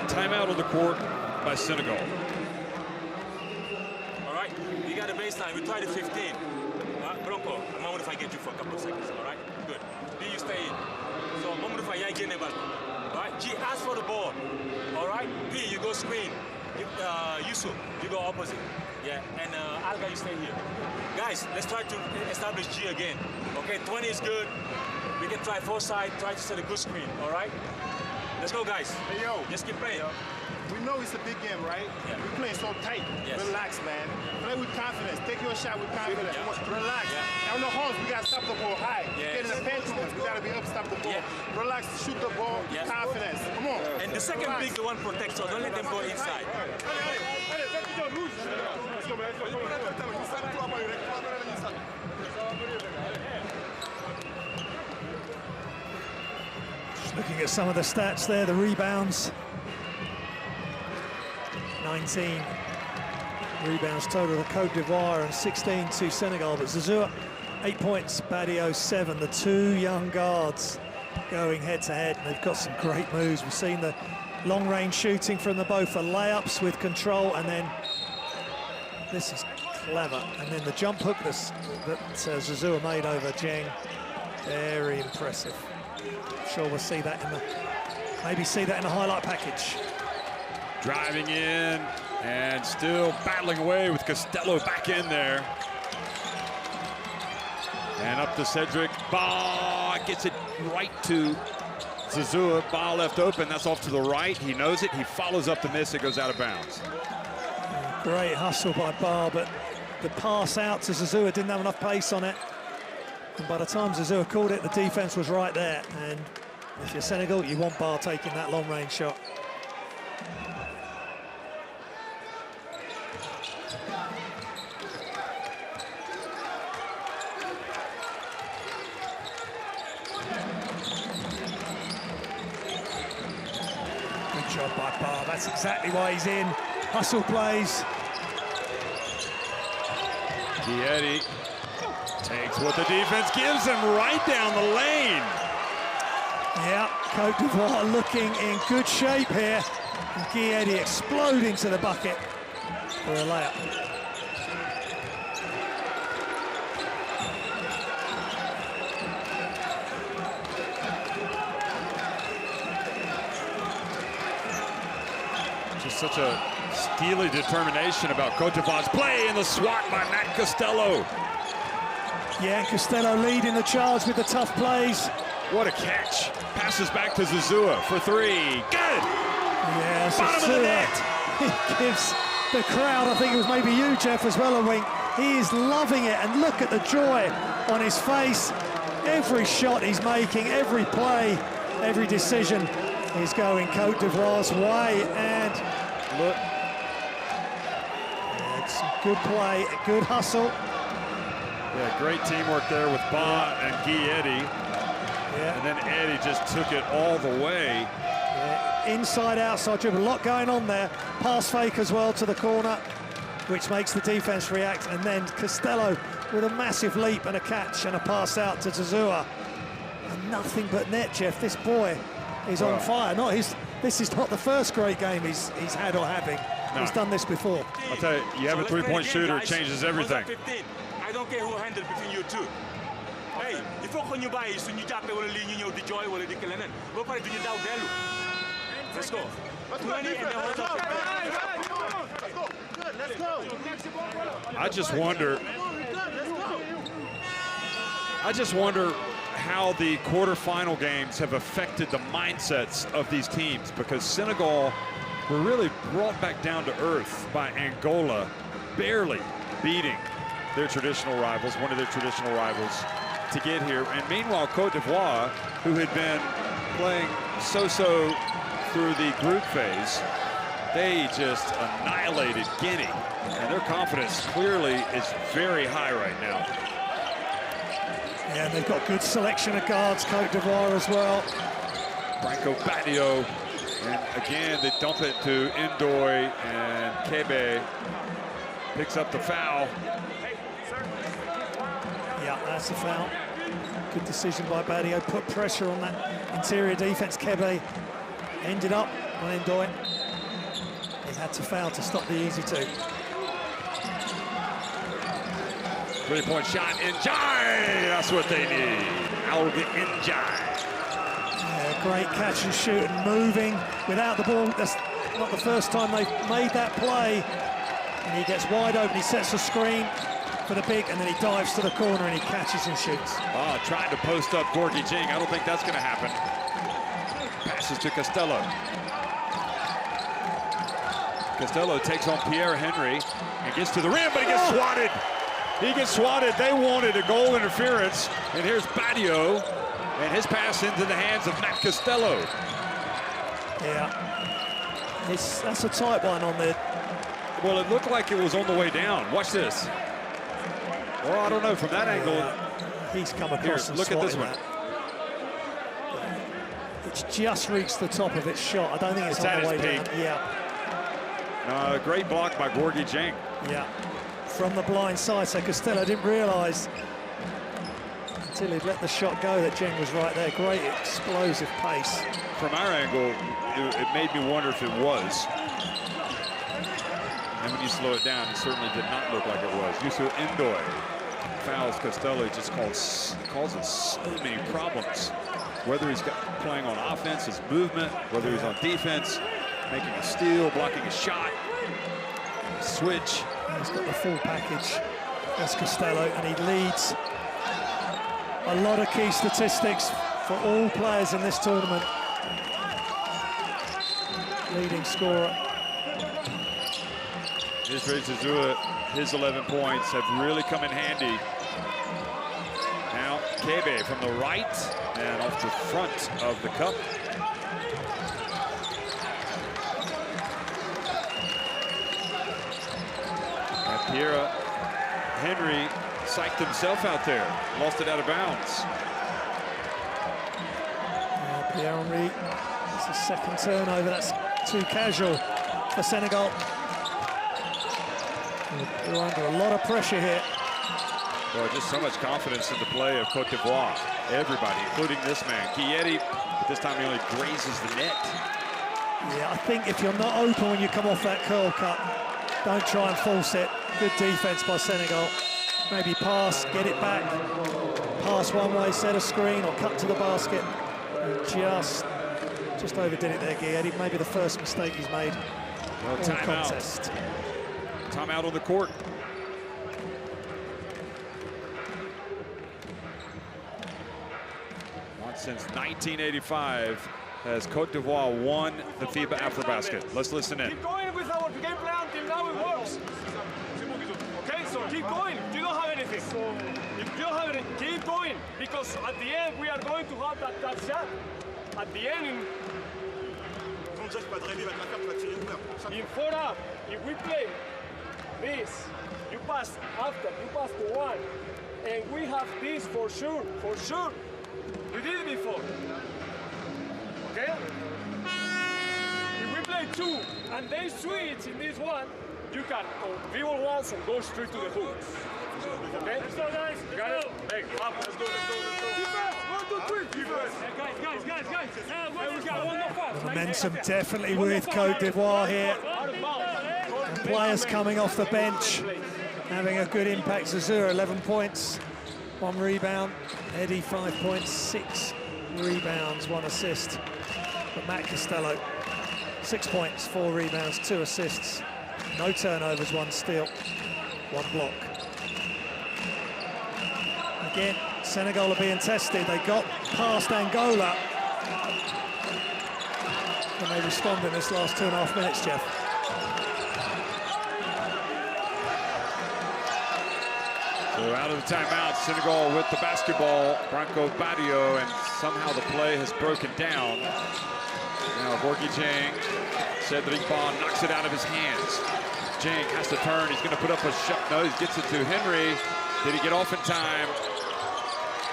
Timeout on the court by Senegal. All right, we got a baseline. We tried the 15. Bronco, a moment if I get you for a couple of seconds. All right, good. Then you stay in. So a moment if I get never. All right, G, ask for the ball. All right, B, you go screen. Yusuf, you go opposite. Yeah, and Alga, you stay here. Guys, let's try to establish G again. Okay, 20 is good. We can try 4 side, try to set a good screen, all right? Let's go, guys. Hey, yo. Just keep playing. We know it's a big game, right? Yeah. We're playing so tight. Yes. Relax, man. Play with confidence. Take your shot with confidence. Yeah. Relax. Yeah. On the horns, we got to stop the ball high. Yes. Get in the pantaloons. We got to be up, stop the ball. Yeah. Relax, shoot the ball. Yeah. Confidence. Come on. And the second big, the one protects, so don't let them go inside. Just looking at some of the stats there, the rebounds. 19 rebounds total to Cote d'Ivoire and 16 to Senegal. But Zazua, 8 points, Badio 7. The two young guards going head to head. They've got some great moves. We've seen the long range shooting from the both for layups with control, and then this is clever. And then the jump hook that Zazua made over Dieng, very impressive. I'm sure we'll see that in the highlight package. Driving in and still battling away with Costello back in there. And up to Cedric. Ba gets it right to Zazua. Ba left open. That's off to the right. He knows it. He follows up the miss. It goes out of bounds. Great hustle by Ba, but the pass out to Zazua didn't have enough pace on it. And by the time Zazua called it, the defense was right there. And if you're Senegal, you want Ba taking that long range shot. Good job by Ba. That's exactly why he's in. Hustle plays. Guietti takes what the defense gives him right down the lane. Yeah, Cote d'Ivoire looking in good shape here. And Guietti exploding to the bucket for a layup. Just such a steely determination about Cote d'Ivoire's play, and the swat by Matt Costello. Yeah, Costello leading the charge with the tough plays. What a catch. Passes back to Zazua for 3. Good! Yeah, Bottom of the net. He gives the crowd, I think it was maybe you, Jeff, as well, a wink. He is loving it, and look at the joy on his face. Every shot he's making, every play, every decision is going Cote d'Ivoire's way. And look, it's good play, good hustle. Yeah, great teamwork there with Ba and Guietti. Yeah. And then Eddie just took it all the way. Yeah. Inside, outside dribble, a lot going on there. Pass fake as well to the corner, which makes the defense react. And then Costello with a massive leap and a catch and a pass out to Zazua. And nothing but net, Jeff. This boy is on fire. This is not the first great game he's had or having. No. He's done this before. I'll tell you, you have a three-point shooter, it changes everything. I don't care who handles between you two. Hey, il faut que ñu bàyyi suñu jàppee wala lii ñu ñëw di jooy wala di leneen ba pare duñu daw dellu. Let's go. Let's go, defense. Let's go. Good, let's go. I just wonder how the quarterfinal games have affected the mindsets of these teams, because Senegal were really brought back down to earth by Angola, barely beating their traditional rivals, one of their traditional rivals, to get here. And meanwhile, Cote d'Ivoire, who had been playing so-so through the group phase, they just annihilated Guinea, and their confidence clearly is very high right now. Yeah, and they've got good selection of guards, Cote d'Ivoire as well. Franco Badio, and again they dump it to Ndoye, and Kebe picks up the foul. Yeah, that's a foul. Good decision by Badio, put pressure on that interior defense. Kebe ended up on Ndoye. He had to foul to stop the easy two. Three-point shot, Njai! That's what they need. Out the Njai. Yeah, great catch and shoot and moving without the ball. That's not the first time they've made that play. And he gets wide open, he sets a screen for the big, and then he dives to the corner and he catches and shoots. Oh, trying to post up Gorgui Dieng. I don't think that's going to happen. Passes to Costello. Costello takes on Pierre Henry and gets to the rim, but he gets swatted. He gets swatted. They wanted a goal interference. And here's Badio, and his pass into the hands of Matt Costello. Yeah, that's a tight one on there. Well, it looked like it was on the way down. Watch this. Well, I don't know, from that angle. He's come across Here, and look at this one. that. It's just reached the top of its shot. I don't think it's on the way down. Yeah. Great block by Gorgui Dieng. Yeah. From the blind side, so Costello didn't realise until he'd let the shot go that Dieng was right there. Great explosive pace. From our angle, it made me wonder if it was. And when you slow it down, it certainly did not look like it was. Youssou Ndoye fouls Costello, just causes so many problems. Whether he's playing on offense, his movement, whether he's on defense, making a steal, blocking a shot, switch. He's got the full package. That's Costello, and he leads a lot of key statistics for all players in this tournament. Leading scorer. Israel Zazua, his 11 points have really come in handy. Now Kebe from the right and off the front of the cup. And Pierre Henry psyched himself out there, lost it out of bounds. Pierre Henry, it's a second turnover. That's too casual for Senegal. They're under a lot of pressure here. Well, just so much confidence in the play of Cote d'Ivoire. Everybody, including this man, Kieti, but this time he only grazes the net. Yeah, I think if you're not open when you come off that curl cut, don't try and force it. Good defense by Senegal. Maybe pass, get it back, pass one way, set a screen, or cut to the basket. Just overdid it there, Kieti. Maybe the first mistake he's made. Well, timeout. Timeout on the court. Once since 1985 has Cote d'Ivoire won the FIBA AfroBasket. Let's listen in. Keep going with our game plan until now it works. Okay, so keep going. You don't have anything. If you don't have anything, keep going. Because at the end, we are going to have that shot. At the end, in 4-up, if we play this, you pass after, you pass to one, and we have this for sure, We did it before, okay? If we play two, and they switch in this one, you can go dribble once and go straight to the hoop. Okay? Let's go, guys. Got it? Hey, up. Let's go. Defense! 1, 2, 3. Defense! Guys. We got one more fast. Momentum definitely with Cote d'Ivoire here. And players coming off the bench, having a good impact. Zazua, 11 points. 1 rebound. Eddie 5 points, 6 rebounds, 1 assist. But Matt Costello, 6 points, 4 rebounds, 2 assists. No turnovers, 1 steal, 1 block. Again, Senegal are being tested. They got past Angola. And they respond in this last 2.5 minutes, Jeff. So out of the timeout, Senegal with the basketball, Branco Badio, and somehow the play has broken down. Now Gorgui Dieng, Cedric Bond knocks it out of his hands. Dieng has to turn, he's gonna put up a shot. No, he gets it to Henry. Did he get off in time?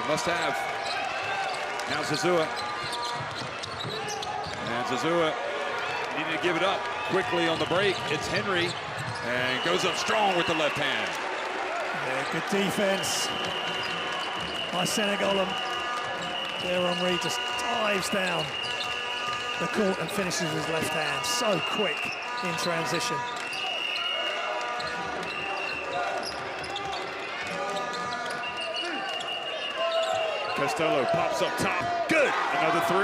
He must have. Now Zazua. And Zazua needed to give it up quickly on the break. It's Henry, and goes up strong with the left hand. Yeah, good defense by Senegal. There Henry just dives down the court and finishes with his left hand. So quick in transition. Costello pops up top. Good. Another 3.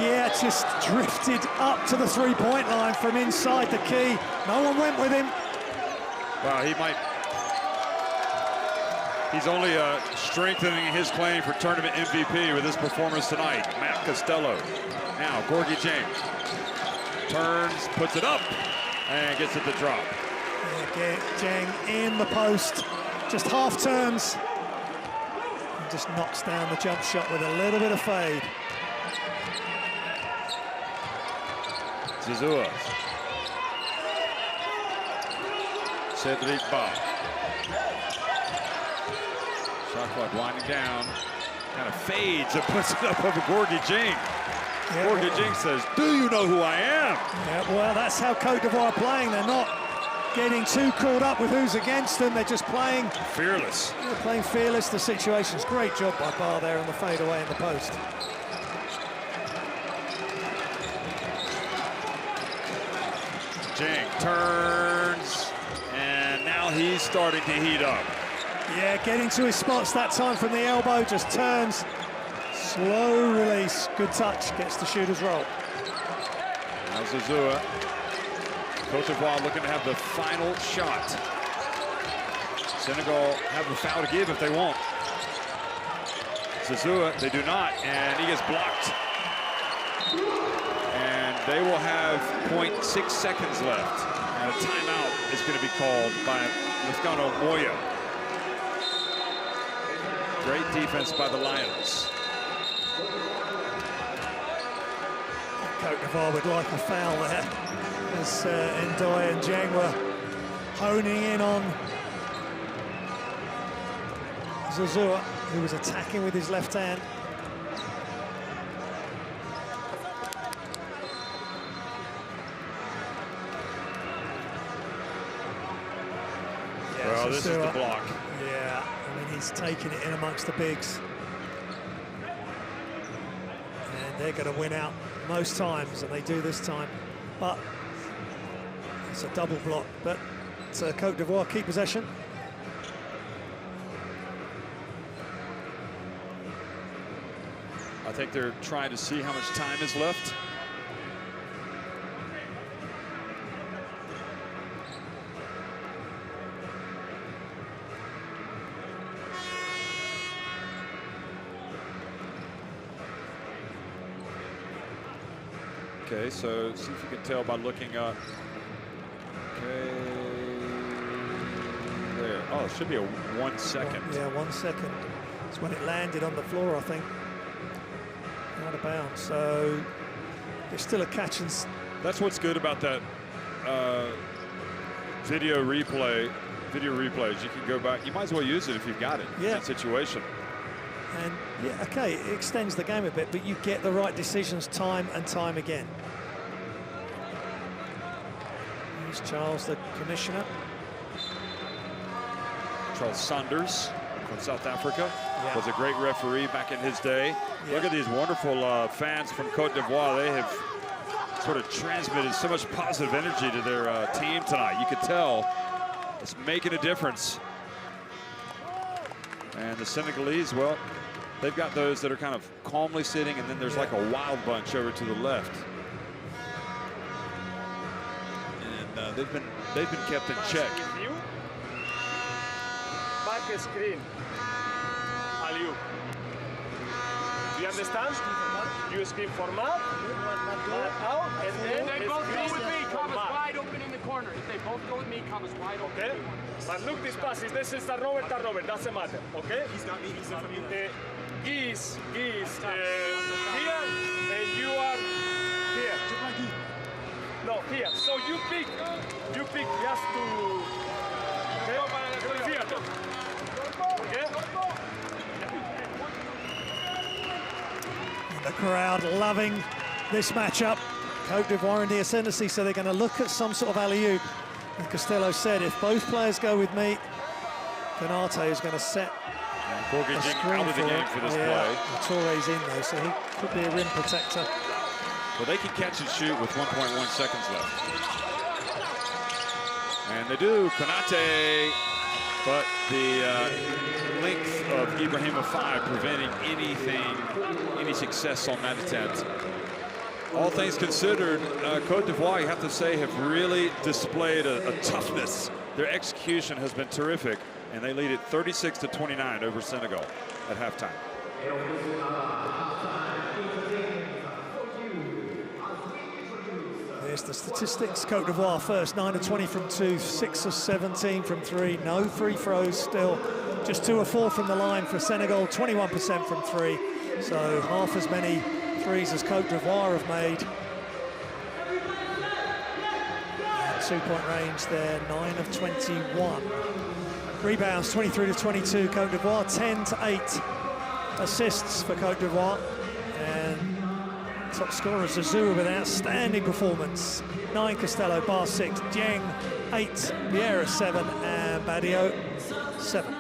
Yeah, just drifted up to the 3-point line from inside the key. No one went with him. Wow, he might. He's only strengthening his claim for tournament MVP with his performance tonight. Matt Costello. Now Gorgui Dieng turns, puts it up, and gets it to drop. Yeah, Dieng in the post, just half turns, and just knocks down the jump shot with a little bit of fade. Zazua. Cedric Bond. Shot clock winding down. Kind of fades and puts it up over Gorgui Dieng. Yeah, Gorgui Dieng says, "Do you know who I am?" Yeah, well, that's how Cote d'Ivoire are playing. They're not getting too caught up with who's against them. They're just playing fearless. They're playing fearless. The situations. Great job by Barr there on the fadeaway in the post. Dieng turns, and now he's starting to heat up. Yeah, getting to his spots that time from the elbow, just turns. Slow release, good touch, gets the shooter's roll. Now Zazua. Cote d'Ivoire looking to have the final shot. Senegal have a foul to give if they want. Zazua, they do not, and he gets blocked. And they will have 0.6 seconds left. And a timeout is going to be called by Lefkano Moya. Great defense by the Lions. Cote d'Ivoire would like a foul there, as Ndoye and Dieng were honing in on Zazua, who was attacking with his left hand. Yeah, well, this is the block. Yeah, I mean, he's taking it in amongst the bigs. And they're going to win out most times, and they do this time. But it's a double block, but Cote d'Ivoire keep possession. I think they're trying to see how much time is left. Okay, so see if you can tell by looking up. Okay, there. Oh, it should be a 1 second. Yeah, 1 second. It's when it landed on the floor, I think. Out of bounds. So there's still a catch and. That's what's good about that video replay. Video replays. You can go back. You might as well use it if you've got it. Yeah. In that situation. And yeah, okay, it extends the game a bit, but you get the right decisions time and time again. Here's Charles, the commissioner. Charles Saunders from South Africa. Yeah. Was a great referee back in his day. Yeah. Look at these wonderful fans from Cote d'Ivoire. They have sort of transmitted so much positive energy to their team tonight. You could tell it's making a difference. And the Senegalese, well, they've got those that are kind of calmly sitting, and then there's like a wild bunch over to the left. And they've been kept in check. Back screen. Alley-oop. Do you understand? You screen for Matt out, and then If they both go with me, for Thomas Matt. wide open in the corner. If they both go with me, Thomas wide open. Okay? But look, this pass is this is the Robert, doesn't matter. Okay? He's got me. Geese here, and you are here. No, here. So you pick just to. Okay? Theater. Okay? The crowd loving this matchup. Cote d'Ivoire and the ascendancy, so they're going to look at some sort of alley-oop. And Costello said, if both players go with me, Cote is going to set Gorgijing out of the game for this play. Touré's in though, so he could be a rim protector. Well, they can catch and shoot with 1.1 seconds left. And they do, Konate, but the length of Ibrahima 5 preventing any success on that attempt. All things considered, Cote d'Ivoire, you have to say, have really displayed a toughness. Their execution has been terrific, and they lead it 36-29 over Senegal at halftime. There's the statistics. Cote d'Ivoire first, 9 of 20 from 2, 6 of 17 from 3. No free throws still. Just 2 of 4 from the line for Senegal, 21% from 3. So half as many threes as Cote d'Ivoire have made. 2-point range there, 9 of 21. Rebounds, 23-22, Cote d'Ivoire, 10-8 assists for Cote d'Ivoire. And top scorer Zazou with an outstanding performance. 9 Costello, bar 6, Dieng 8, Vieira 7, and Badio 7.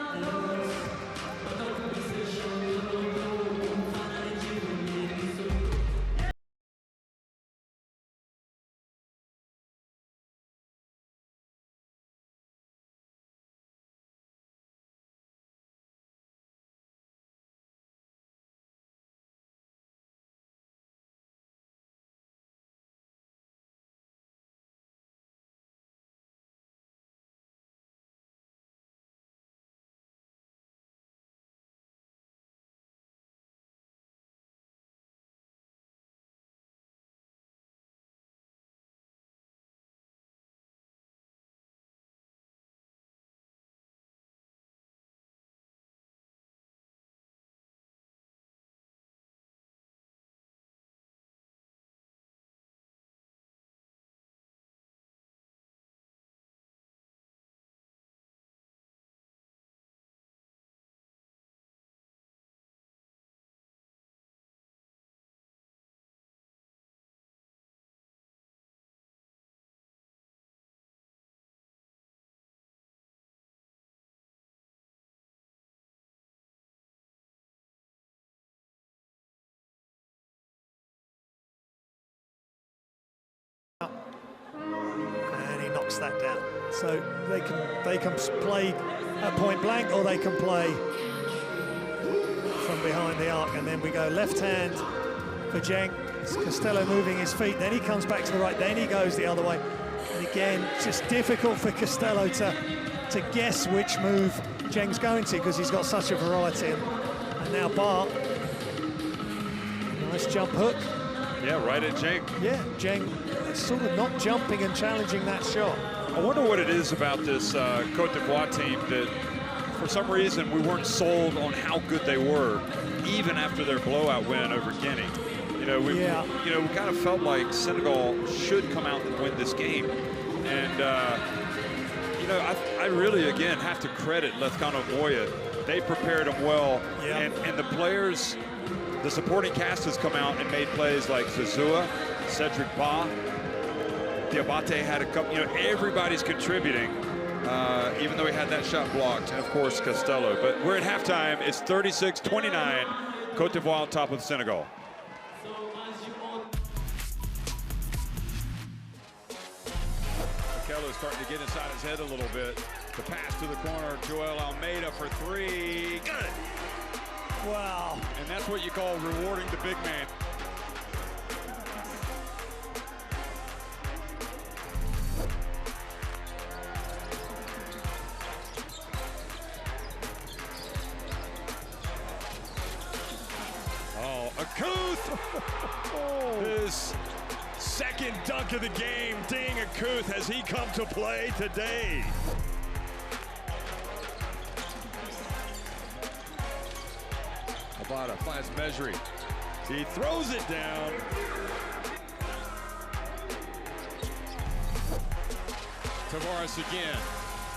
And he knocks that down. So they can play at point blank, or they can play from behind the arc. And then we go left hand for Dieng. It's Costello moving his feet, then he comes back to the right, then he goes the other way. And again, just difficult for Costello to guess which move Dieng's going to, because he's got such a variety. And now Bart, nice jump hook. Yeah, right at Dieng. Yeah, Dieng sort of not jumping and challenging that shot. I wonder what it is about this Cote d'Ivoire team that, for some reason, we weren't sold on how good they were, even after their blowout win over Guinea. You know, we kind of felt like Senegal should come out and win this game. And, you know, I really, again, have to credit Lethkano Moya. They prepared him well. Yeah. And the players, the supporting cast has come out and made plays like Zazua, Cedric Ba, Diabate had a couple, you know, everybody's contributing, even though he had that shot blocked, and of course Costello. But we're at halftime, it's 36-29, Cote d'Ivoire on top of Senegal. Kello's starting to get inside his head a little bit. The pass to the corner, Joel Almeida for three. Good. Wow. And that's what you call rewarding the big man. Oh, a Cote! His second dunk of the game. Ding, a Cote, has he come to play today? Abada finds Mejri. He throws it down. Tavares again.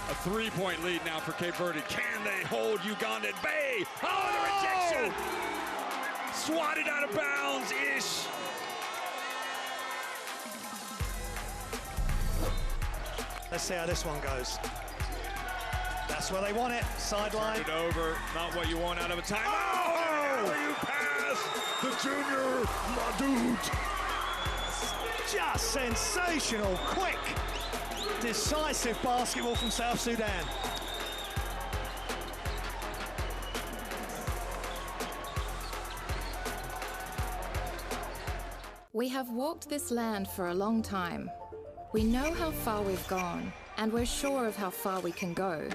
A three-point lead now for Cape Verde. Can they hold Ugandan Bay? Oh, the rejection! Swatted out of bounds, Ish. Let's see how this one goes. That's where they want it. Sideline. Turned it over. Not what you want out of a timeout. Oh! You pass the junior Madut. Just sensational, quick, decisive basketball from South Sudan. We have walked this land for a long time. We know how far we've gone, and we're sure of how far we can go.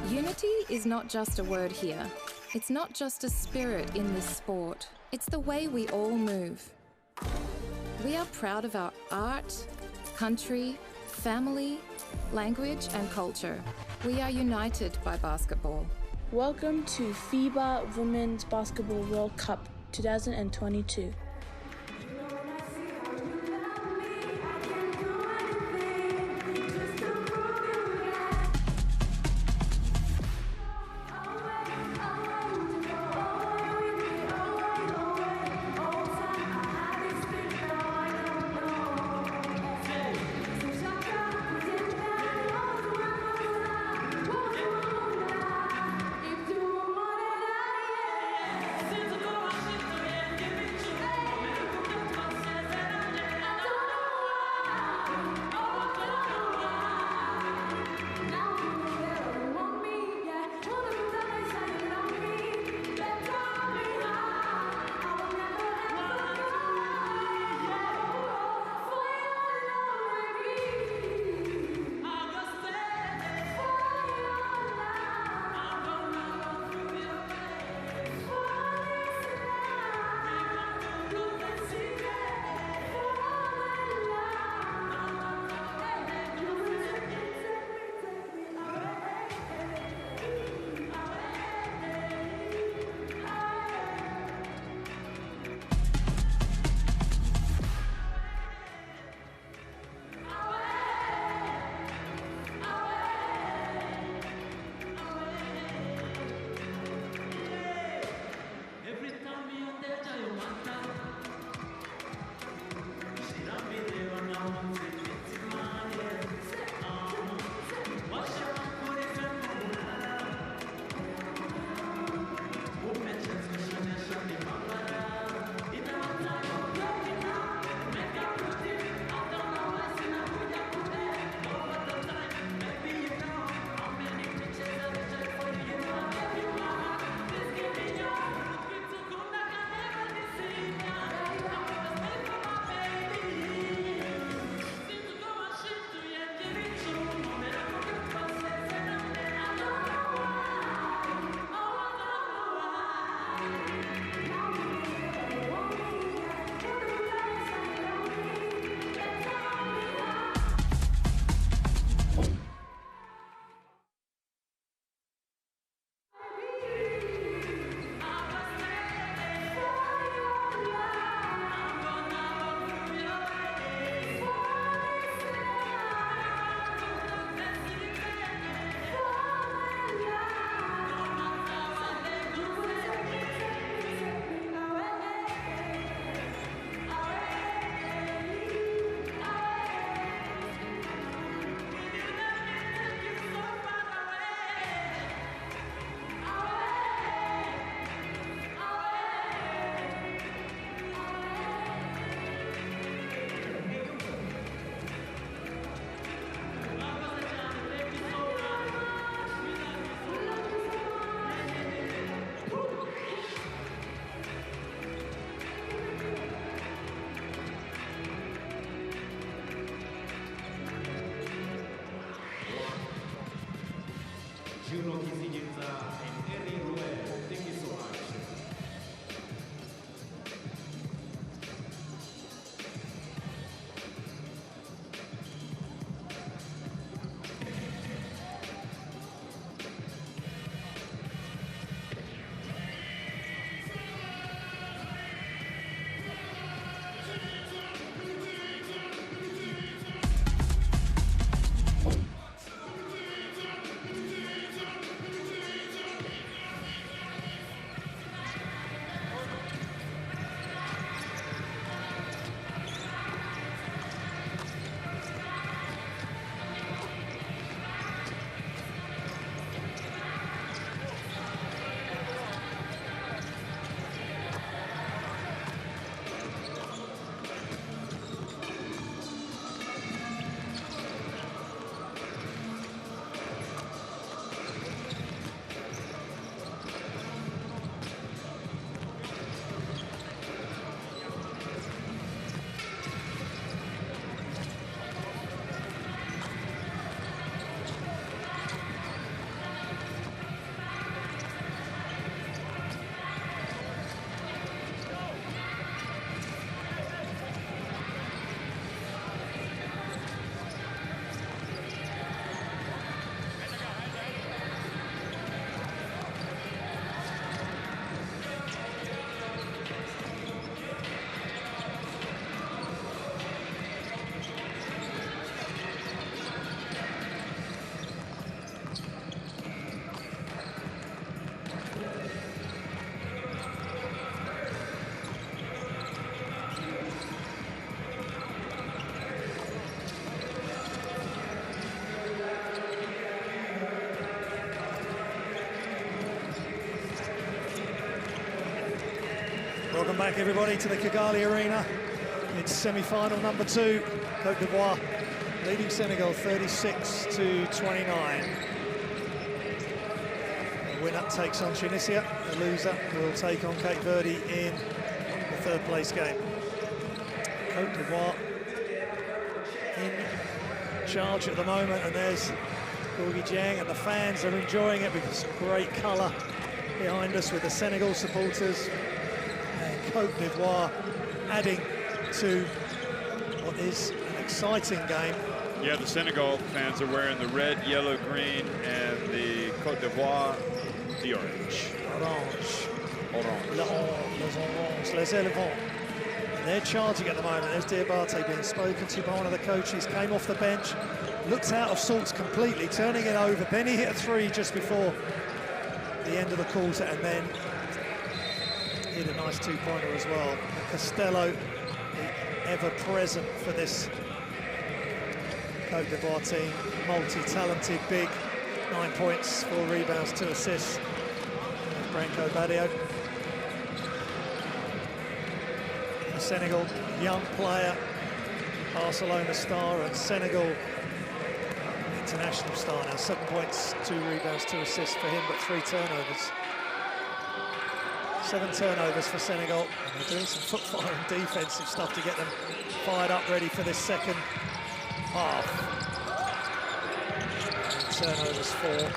Unity is not just a word here. It's not just a spirit in this sport. It's the way we all move. We are proud of our art, country, family, language, and culture. We are united by basketball. Welcome to FIBA Women's Basketball World Cup 2022. Welcome back, everybody, to the Kigali Arena. It's semi-final number 2. Cote d'Ivoire leading Senegal 36-29. The winner takes on Tunisia. The loser will take on Cape Verde in the third-place game. Cote d'Ivoire in charge at the moment, and there's Gorgui Dieng, and the fans are enjoying it because of great colour behind us with the Senegal supporters. And Cote d'Ivoire adding to what is an exciting game. Yeah, the Senegal fans are wearing the red, yellow, green, and the Cote d'Ivoire, the orange. Orange. Orange. Les oranges, les éléphants. They're charging at the moment. There's Diabate being spoken to by one of the coaches. Came off the bench, looked out of sorts completely, turning it over. Then he hit a 3 just before the end of the quarter, and then hit a nice 2-pointer as well. And Costello, the ever-present for this Cote d'Ivoire team, multi-talented, big, 9 points, 4 rebounds, 2 assists. Branco Badio. For Senegal, young player, Barcelona star, and Senegal international star now. 7 points, 2 rebounds, 2 assists for him, but 3 turnovers. 7 turnovers for Senegal, and they're doing some foot-fire and defensive stuff to get them fired up, ready for this second half. And turnovers for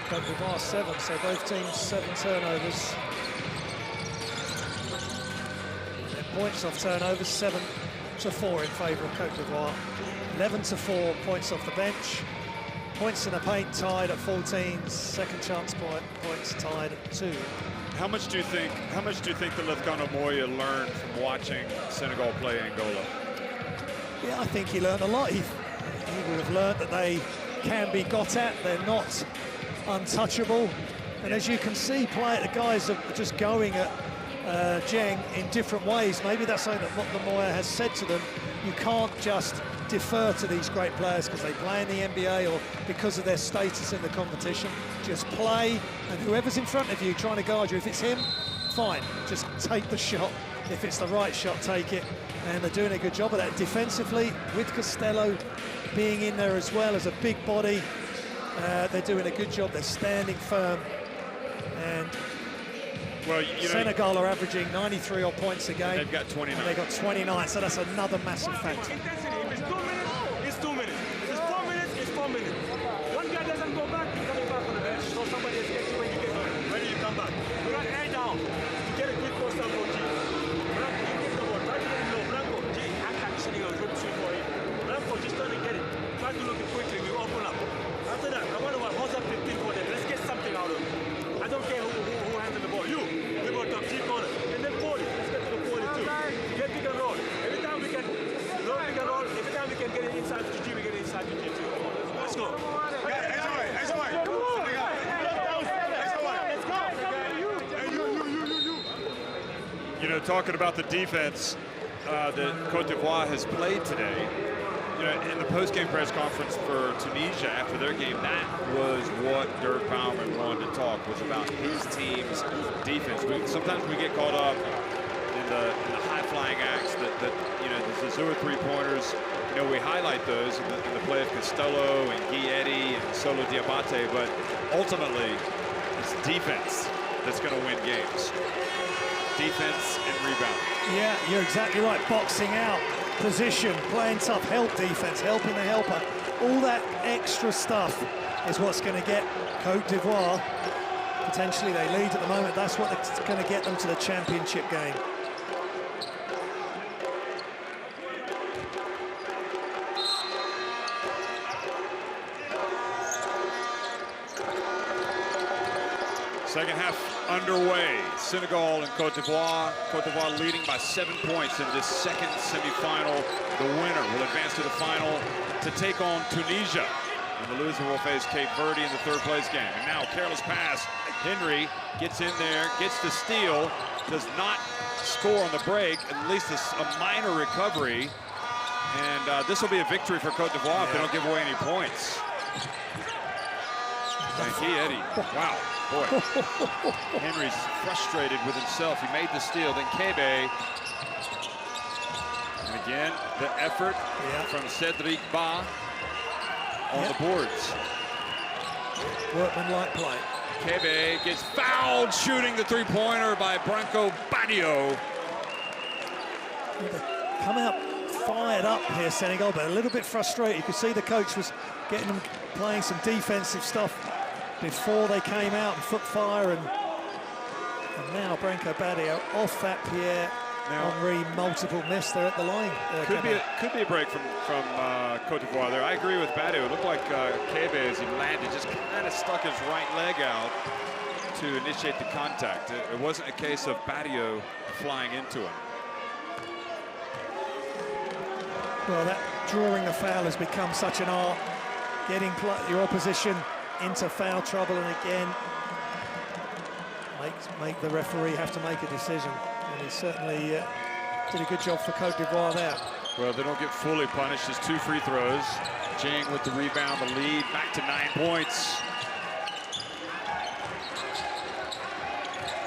Cote d'Ivoire, 7, so both teams 7 turnovers. And then points off turnovers, 7-4 in favour of Cote d'Ivoire. 11-4 points off the bench. Points in the paint tied at 14. Second chance points tied at 2. How much do you think the Lethcano Moya learned from watching Senegal play Angola? Yeah, I think he learned a lot. He would have learned that they can be got at. They're not untouchable. And as you can see, the guys are just going at Dieng in different ways. Maybe that's something that what the Moya has said to them. You can't just defer to these great players because they play in the NBA or because of their status in the competition. Just play, and whoever's in front of you trying to guard you, if it's him, fine, just take the shot. If it's the right shot, take it. And they're doing a good job of that defensively, with Costello being in there as well as a big body. They're doing a good job. They're standing firm. And well, Senegal are averaging 93 odd points a game. They've got 29. And they've got 29, so that's another massive factor. If it's 2 minutes, it's 2 minutes. If it's 4 minutes, it's 4 minutes. One guy doesn't go back, you're coming back on the bench. So somebody escapes you when you get home. When you come back, you run air down. You get a quick post up for G. Branco, you get the ball. Try to get it low. Branco, G, I'm conditioning a drip shoot for him. Branco, just try to get it. Try to look it quickly, we open up. After that, I want to hold up 15 for them. Let's get something out of it. I don't care who handles the ball. You go top G corner. And then 40. Let's get to the 42. Get pick and roll. Every time we can pick and roll, every time we can get it inside to G, we get it inside to G too. Let's go. You know, talking about the defense that Cote d'Ivoire has played today, you know, in the post-game press conference for Tunisia after their game, that was what Dirk Baumann wanted to talk, was about his team's defense. Sometimes we get caught up in the high-flying acts that you know, the Zazua three-pointers. You know, we highlight those in the play of Costello and Guy Eddy and Solo Diabate, but ultimately, it's defense that's going to win games. Defense and rebound. Yeah, you're exactly right. Boxing out, position, playing tough, help defense, helping the helper. All that extra stuff is what's going to get Cote d'Ivoire. Potentially they lead at the moment. That's what's going to get them to the championship game. Second half underway. Senegal and Cote d'Ivoire. Cote d'Ivoire leading by 7 points in this second semifinal. The winner will advance to the final to take on Tunisia. And the loser will face Cape Verde in the third-place game. And now, careless pass. Henry gets in there, gets the steal, does not score on the break, at least a minor recovery. And this will be a victory for Cote d'Ivoire if they don't give away any points. Thank you, Eddie. Wow, boy. Henry's frustrated with himself. He made the steal, then Kebe. And again, the effort from Cedric Ba on the boards. Workmanlike play. Kebe gets fouled shooting the three-pointer by Branco Badio. Come out fired up here, Senegal, but a little bit frustrated. You could see the coach was getting them playing some defensive stuff before they came out and foot fire, and now Branco Badio off that Pierre Henry multiple miss. They're at the line. Could be a break from Cote d'Ivoire there. I agree with Badio. It looked like Kebe, as he landed, just kind of stuck his right leg out to initiate the contact. It wasn't a case of Badio flying into him. Well, that drawing the foul has become such an art. Getting your opposition into foul trouble, and again, make the referee have to make a decision. And he certainly did a good job for Cote d'Ivoire there. Well, they don't get fully punished. Just 2 free throws. Jing with the rebound, the lead, back to 9 points.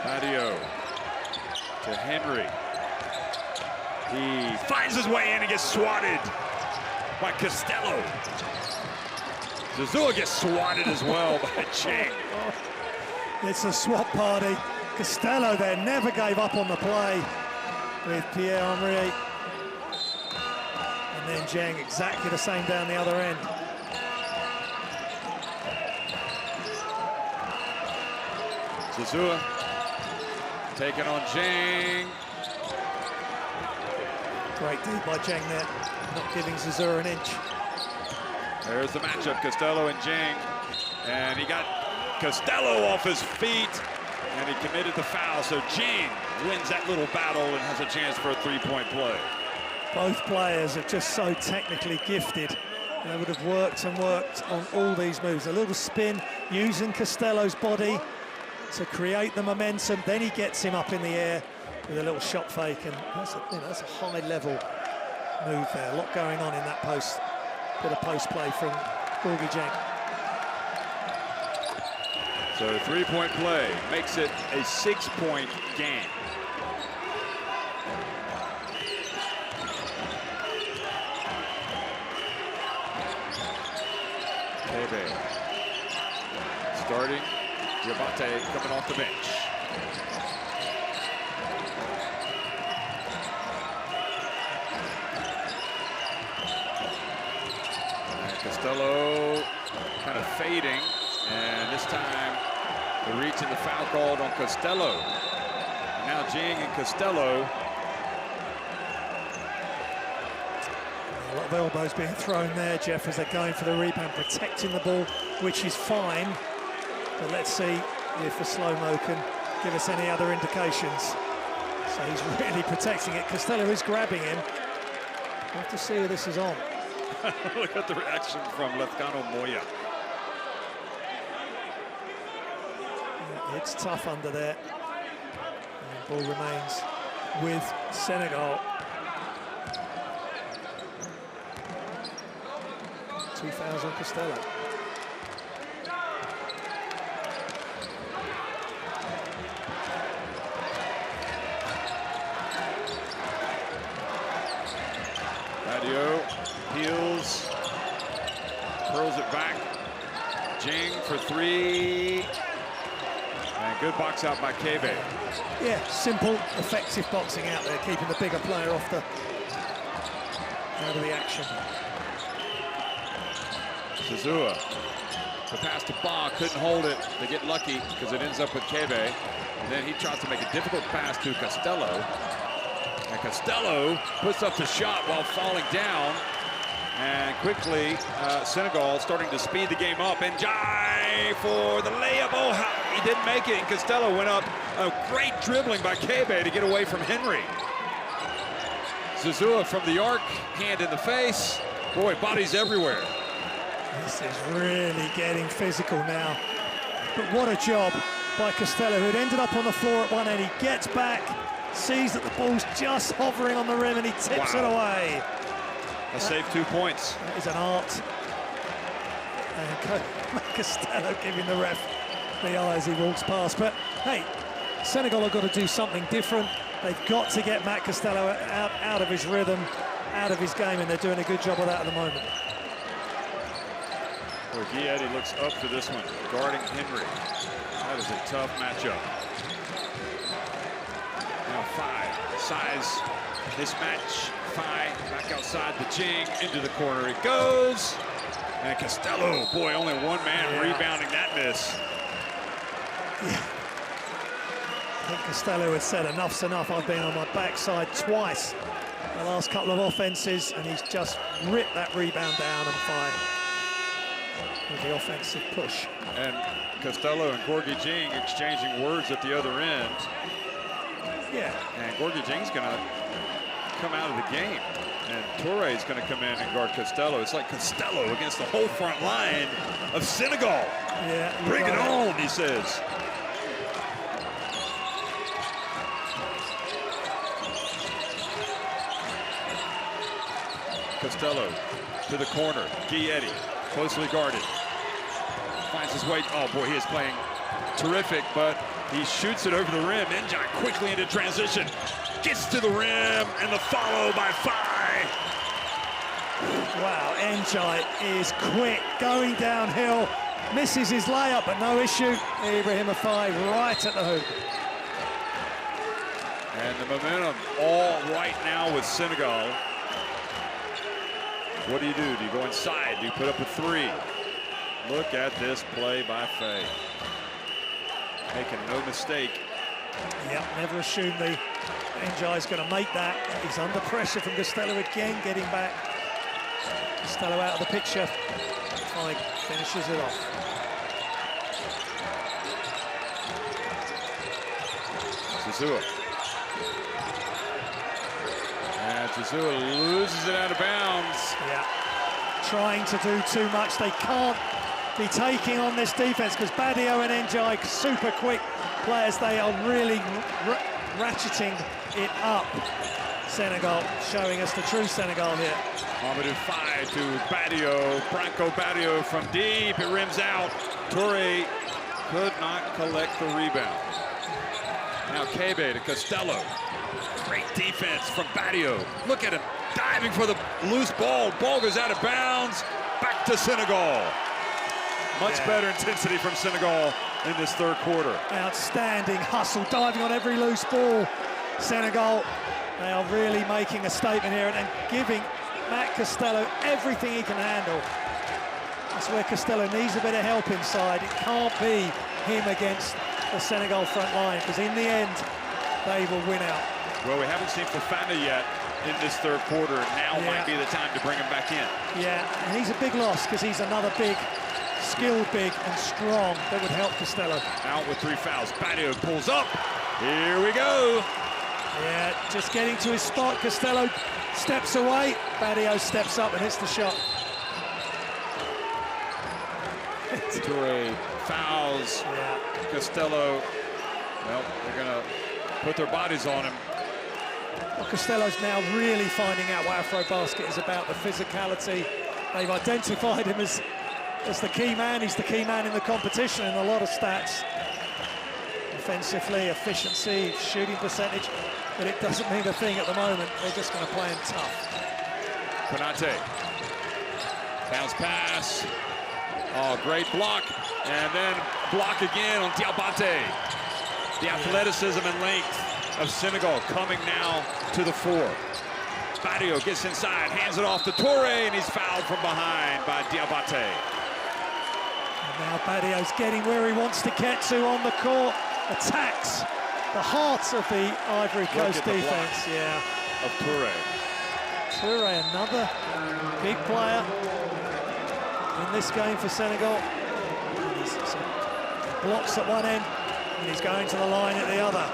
Badio to Henry. He finds his way in and gets swatted by Costello. Zazua gets swatted as well by Jing. It's a swap party. Costello there never gave up on the play with Pierre Henry. And then Jang exactly the same down the other end. Zazua taking on Jang. Great D by Jang there, not giving Zazua an inch. There's the matchup, Costello and Jang. And he got Costello off his feet, and he committed the foul. So Jang wins that little battle and has a chance for a 3-point play. Both players are just so technically gifted. They would have worked and worked on all these moves. A little spin, using Costello's body to create the momentum. Then he gets him up in the air with a little shot fake, and that's a high-level move there. A lot going on in that post. Bit of post play from Gorgui Dieng. So 3-point play makes it a 6-point game. Kebe starting. Diabate coming off the bench. Costello kind of fading, and this time they're reaching the foul called on Costello. And now Jing and Costello. A lot of elbows being thrown there, Jeff, as they're going for the rebound, protecting the ball, which is fine. But let's see if the slow-mo can give us any other indications. So he's really protecting it. Costello is grabbing him. We'll have to see who this is on. Look at the reaction from Lefkano Moya. Yeah, it's tough under there. And the ball remains with Senegal. 2000 Costello. Badio heels, curls it back. Jing for 3. And good box out by Kebe. Yeah, simple, effective boxing out there, keeping the bigger player off the out of the action. Zazua, the pass to Ba, couldn't hold it. They get lucky because it ends up with Kebe. And then he tries to make a difficult pass to Costello. And Costello puts up the shot while falling down. And quickly, Senegal starting to speed the game up. And Jai for the layup. Oh, he didn't make it. And Costello went up. A great dribbling by Kebe to get away from Henry. Zazua from the arc, hand in the face. Boy, bodies everywhere. This is really getting physical now. But what a job by Costello, who had ended up on the floor at one end. He gets back, sees that the ball's just hovering on the rim, and he tips it away. A safe 2 points. That is an art. And Costello giving the ref the eye as he walks past. But hey, Senegal have got to do something different. They've got to get Matt Costello out of his rhythm, out of his game, and they're doing a good job of that at the moment. Well, Guietti looks up for this one, guarding Henry. That is a tough matchup. Now Five, size mismatch. Five back outside the Jing, into the corner it goes. And Costello, boy, only one man rebounding that miss. Yeah. I think Costello had said enough's enough. I've been on my backside twice the last couple of offenses, and he's just ripped that rebound down and Five with the offensive push. And Costello and Gorgie Jing exchanging words at the other end. Yeah. And Gorgie Jing's going to come out of the game. And Toure is going to come in and guard Costello. It's like Costello against the whole front line of Senegal. Yeah. Bring it on, he says. Costello to the corner. Guietti, closely guarded. Finds his way. Oh, boy, he is playing terrific, but he shoots it over the rim. Njai quickly into transition. Gets to the rim, and the follow by Five. Wow, Njai is quick, going downhill. Misses his layup, but no issue. Ibrahim Five right at the hoop. And the momentum all right now with Senegal. What do? Do you go inside? Do you put up a three? Look at this play by Faye. Making no mistake. Yep, never assume the Njai's going to make that. He's under pressure from Costello again, getting back. Costello out of the picture. Five finishes it off. Zazua. And Zazua loses it out of bounds. Yeah, trying to do too much. They can't be taking on this defense because Badio and Njai, super quick players. They are really ratcheting it up. Senegal showing us the true Senegal here. Mamadou Faye to Badio. Branco Badio from deep. It rims out. Toure could not collect the rebound. Now Kebe to Costello. Great defense from Badio. Look at him diving for the loose ball. Ball goes out of bounds. Back to Senegal. Much better intensity from Senegal in this third quarter. Outstanding hustle, diving on every loose ball. Senegal, they are really making a statement here and giving Matt Costello everything he can handle. That's where Costello needs a bit of help inside. It can't be him against the Senegal front line, because in the end, they will win out. Well, we haven't seen Fofana yet in this third quarter. Now might be the time to bring him back in. Yeah, and he's a big loss because he's another big, skilled big and strong that would help Costello. Out with 3 fouls. Badio pulls up. Here we go. Yeah, just getting to his spot. Costello steps away. Badio steps up and hits the shot. Toure fouls. Yeah. Costello, well, they're going to put their bodies on him. Well, Costello's now really finding out what AfroBasket is about, the physicality. They've identified him as the key man. He's the key man in the competition in a lot of stats. Offensively, efficiency, shooting percentage, but it doesn't mean a thing at the moment. They're just going to play him tough. Konate. Bounce pass. Oh, great block. And then block again on Diabate. The athleticism and length of Senegal coming now to the fore. Badio gets inside, hands it off to Toure, and he's fouled from behind by Diabate. And now Badio's getting where he wants to get to on the court. Attacks the heart of the Ivory Coast defense. Yeah. Of Toure. Toure, another big player in this game for Senegal. He's blocks at one end, and he's going to the line at the other.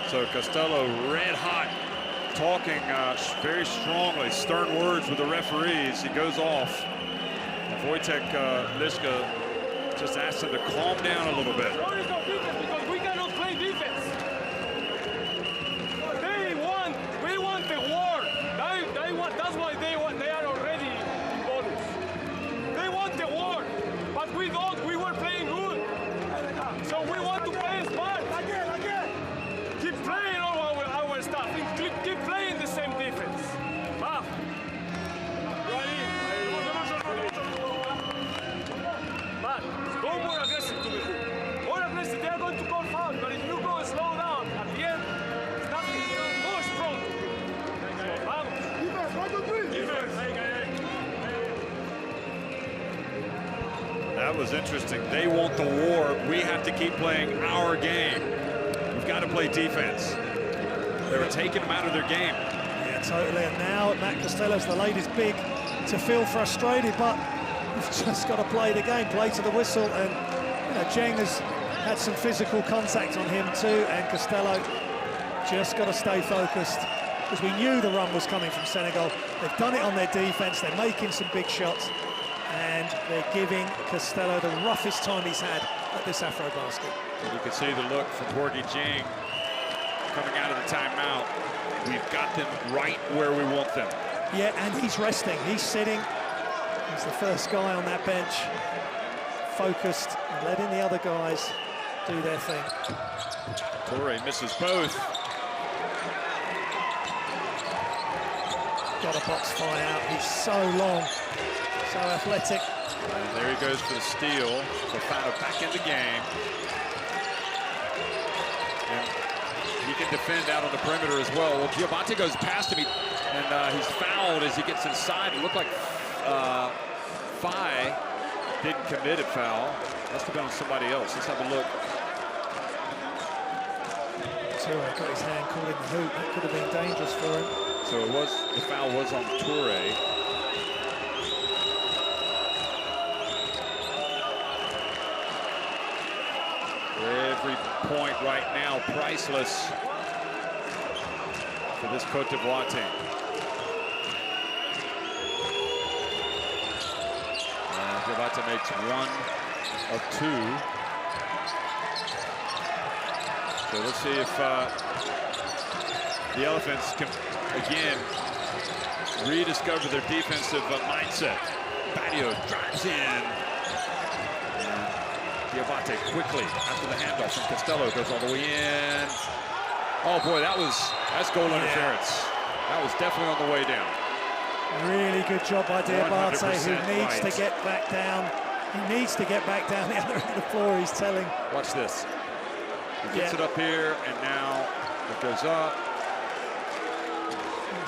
So Costello red hot, talking very strongly, stern words with the referees. He goes off. Wojtek Liska just asked him to calm down a little bit. Because we cannot play defense. We want the That was interesting. They want the war. We have to keep playing our game. We've got to play defense. They were taking them out of their game. Yeah, totally. And now Matt Costello's the latest big to feel frustrated, but we've just got to play the game, play to the whistle. And you know, Jeng has had some physical contact on him too, and Costello just got to stay focused, because we knew the run was coming from Senegal. They've done it on their defense. They're making some big shots, and they're giving Costello the roughest time he's had at this AfroBasket. You can see the look from Gorgui Dieng coming out of the timeout. We've got them right where we want them. Yeah, and he's resting. He's sitting. He's the first guy on that bench, focused, and letting the other guys do their thing. Toure misses both. Got a box fly out. He's so long, so athletic. And there he goes for the steal. Fofana back in the game. And he can defend out on the perimeter as well. Well, Diabate goes past him, and he's fouled as he gets inside. It looked like Fai didn't commit a foul. Must have been on somebody else. Let's have a look. Toure got his hand caught in the hoop. That could have been dangerous for him. So it was, the foul was on Toure. Every point right now priceless for this Cote d'Ivoire team. And Diabate makes 1 of 2. So let's see if the Elephants can again rediscover their defensive mindset. Badio drives in. Diabate quickly after the handoff from Costello, goes all the way in. Oh boy, that's goal interference. That was definitely on the way down. Really good job by Diabate, who needs right. to get back down. He needs to get back down the other end of the floor, he's telling. Watch this. He gets it up here, and now it goes up.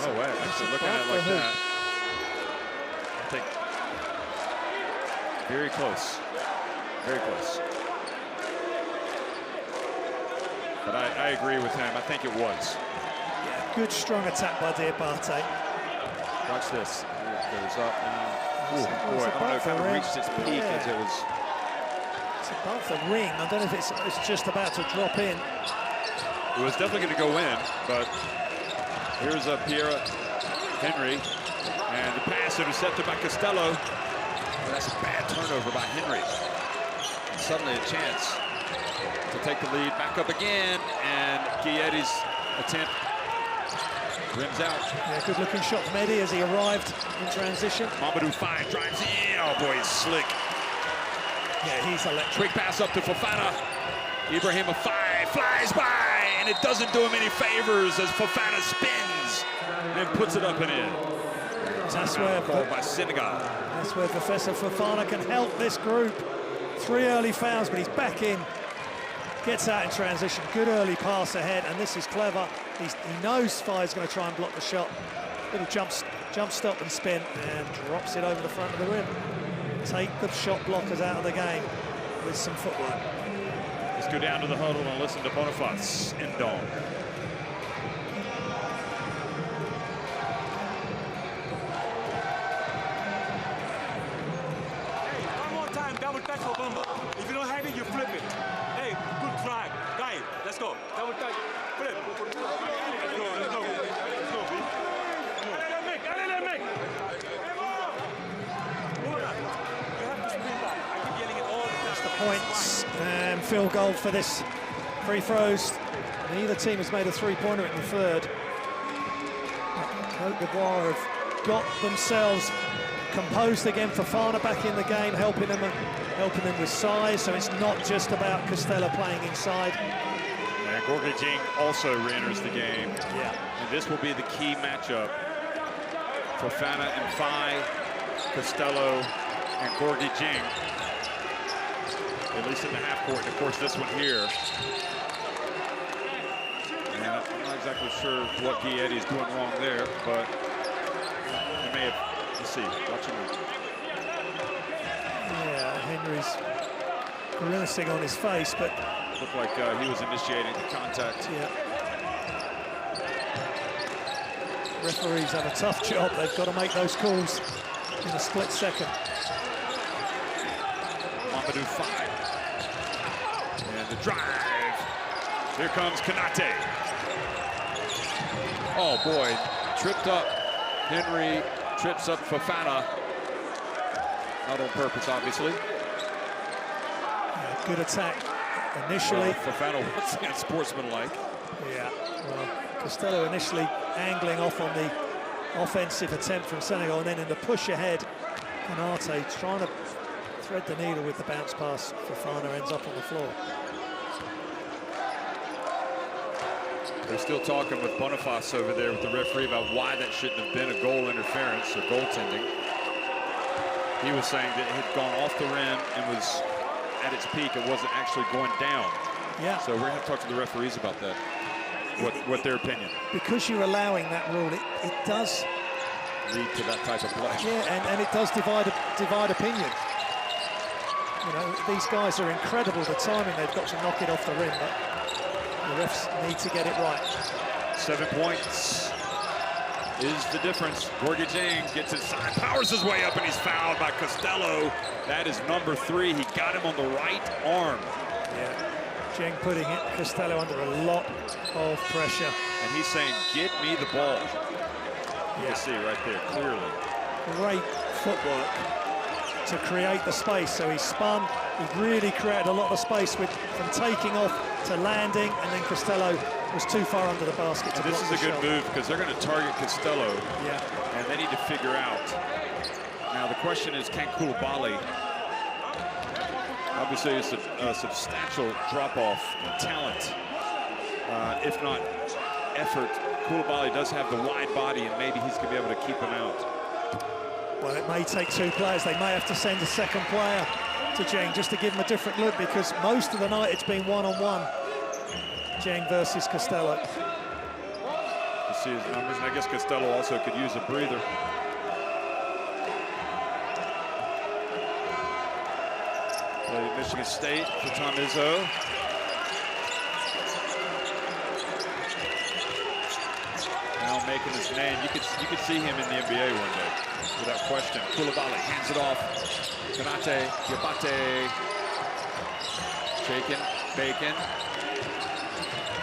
Oh, wait, actually looking at it like that. I think very close. Very close. But I agree with him. I think it was. Yeah, good, strong attack by Diabate. Watch this. It goes up now. Ooh, boy, I don't know if it reached its peak as it was. It's above the ring. I don't know if it's just about to drop in. It was definitely going to go in, but here's Pierre Henry, and the pass intercepted by Costello. Well, that's a bad turnover by Henry. And suddenly a chance to take the lead back up again, and Guietti's attempt rims out. Yeah, good looking shot from Eddie as he arrived in transition. Mamadou Faye drives in. Oh boy, he's slick. Yeah, he's electric. Quick pass up to Fofana. Ibrahim Faye flies by, and it doesn't do him any favors as Fofana spins and puts it up and in. That's where called by Senegal. That's where Professor Fofana can help this group. 3 early fouls, but he's back in. Gets out in transition. Good early pass ahead, and this is clever. He knows Faye's going to try and block the shot. Little jump stop and spin, and drops it over the front of the rim. Take the shot blockers out of the game with some footwork. Let's go down to the huddle and listen to Boniface Ndong. Hey, one more time, double touch for Bumba. If you don't have it, you flip it. Hey, good try. Guy, let's go. Double touch, flip. Let's go, let's go. Let's go, B. Points and field goal for this free throws. Neither team has made a three-pointer in the third. Cote d'Ivoire have got themselves composed again. Fofana back in the game, helping them with size. So it's not just about Costello playing inside. And Gorgui Dieng also re-enters the game. Yeah. And this will be the key matchup. Fofana and Faye, Costello and Gorgui Dieng. At least in the half court, and of course this one here. And I'm not exactly sure what Guietti's doing wrong there, but may have, let's see, watching it. Yeah, Henry's grimacing on his face, but Looked like he was initiating the contact. yeah. Referees have a tough job. They've got to make those calls in a split second. Mamadou 5. And the drive. Here comes Cote. Oh boy, tripped up. Henry trips up Fofana. Not on purpose, obviously. Yeah, good attack initially. Fofana wasn't unsportsmanlike. Yeah, well, Costello initially angling off on the offensive attempt from Senegal, and then in the push ahead, Cote trying to thread the needle with the bounce pass. Fofana ends up on the floor. They're still talking with Boniface over there with the referee about why that shouldn't have been a goal interference or goaltending. He was saying that it had gone off the rim and was at its peak. It wasn't actually going down. Yeah. So we're going to have to talk to the referees about that. What their opinion. Because you're allowing that rule, it does lead to that type of play. Yeah, and it does divide opinion. You know, these guys are incredible, the timing they've got to knock it off the rim, but the refs need to get it right. 7 points Is the difference. Gorgijang gets inside, powers his way up, and he's fouled by Costello. That is number 3. He got him on the right arm. Yeah. Jeng putting Costello under a lot of pressure. And he's saying, get me the ball. You can see right there, clearly. Great footwork to create the space. So he spun, he really created a lot of space from taking off to landing, and then Costello was too far under the basket to block the shot. This is a good move because they're going to target Costello. Yeah. And they need to figure out. Now the question is, can Koulibaly? Obviously, it's a substantial drop-off in talent, if not effort. Koulibaly does have the wide body, and maybe he's going to be able to keep him out. Well, it may take 2 players. They may have to send a second player to Jeng just to give him a different look, because most of the night it's been one-on-one. Jeng versus Costello. You see his numbers, and I guess Costello also could use a breather. Michigan State for Tom Izzo. Now making his name. You could see him in the NBA one day, without question. Koulibaly hands it off. Konate, Diabate. Shaken, Bacon.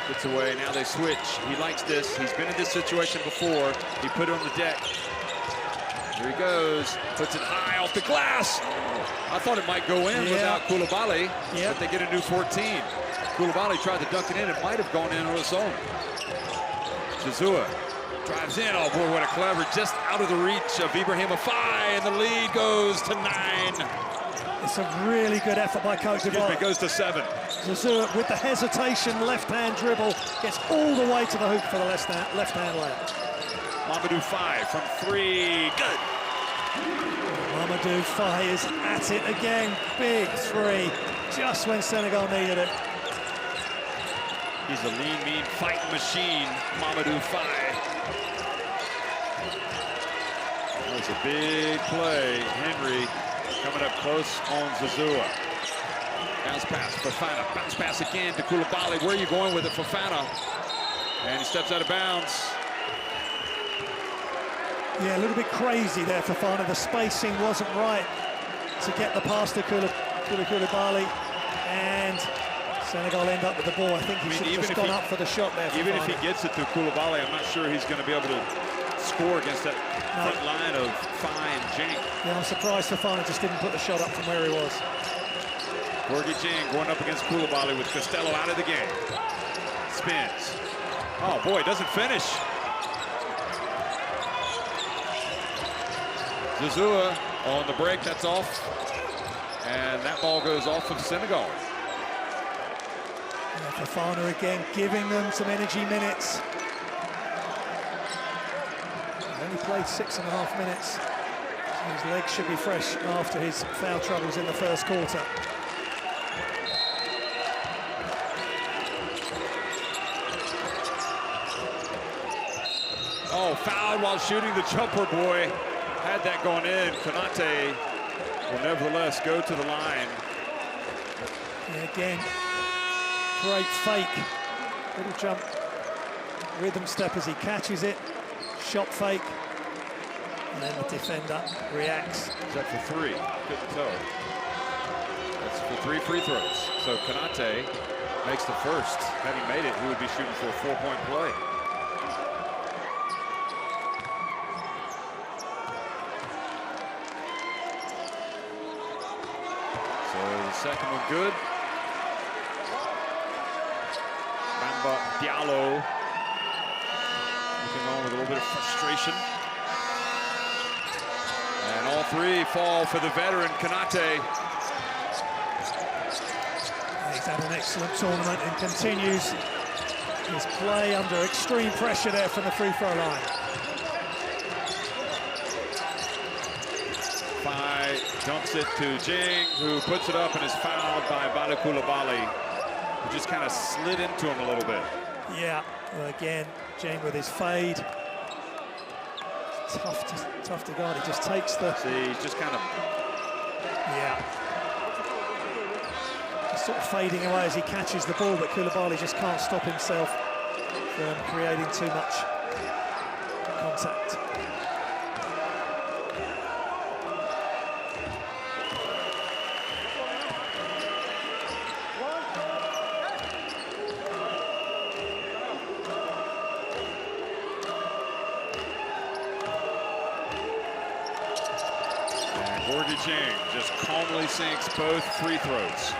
Gets away, now they switch. He likes this. He's been in this situation before. He put it on the deck. Here he goes, puts it high off the glass. I thought it might go in without Koulibaly, but they get a new 14. Koulibaly tried to dunk it in. It might have gone in on its own. Zazua drives in. Oh boy, what a clever, just out of the reach of Ibrahim Afai, and the lead goes to 9. It's a really good effort by Cote d'Ivoire. It goes to 7. Zazua with the hesitation, left-hand dribble, gets all the way to the hoop for the left-hand layup. Mamadou 5 from 3, good. Mamadou Faye is at it again. Big 3, just when Senegal needed it. He's a lean, mean fighting machine, Mamadou Faye. That was a big play. Henry coming up close on Zazua. Bounce pass, Fofana. Bounce pass again to Koulibaly. Where are you going with it, Fofana? And he steps out of bounds. Yeah, a little bit crazy there for Fofana. The spacing wasn't right to get the pass to Koulibaly, and Senegal end up with the ball. I think he should have just gone up for the shot there. Even if he gets it to Koulibaly, I'm not sure he's going to be able to score against that front line of Faye and Jeng. Yeah, I'm surprised Fofana just didn't put the shot up from where he was. Gorgijang going up against Koulibaly with Costello out of the game. Spins. Oh boy, doesn't finish. Zazua on the break, that's off. And that ball goes off of Senegal. Yeah, Fofana again giving them some energy minutes. He only played 6.5 minutes. So his legs should be fresh after his foul troubles in the first quarter. Oh, fouled while shooting the jumper, boy. had that going in, Cote will nevertheless go to the line. And again, great fake. Little jump, rhythm step as he catches it. Shot fake. And then the defender reacts. Is that for three? Couldn't tell. That's for 3 free throws. So Cote makes the first. Had he made it, he would be shooting for a 4-point play. So the second one good. Bamba Diallo looking on with a little bit of frustration. And all three fall for the veteran, Cote. He's had an excellent tournament and continues his play under extreme pressure there from the free throw line. Fai dumps it to Jing, who puts it up and is fouled by Bale Coulibaly, who just kind of slid into him a little bit. Yeah, well, again, Jing with his fade. Tough to guard. He just takes the... See, he's just kind of... Yeah. Just sort of fading away as he catches the ball, but Coulibaly just can't stop himself from creating too much contact. Jing just calmly sinks both free throws.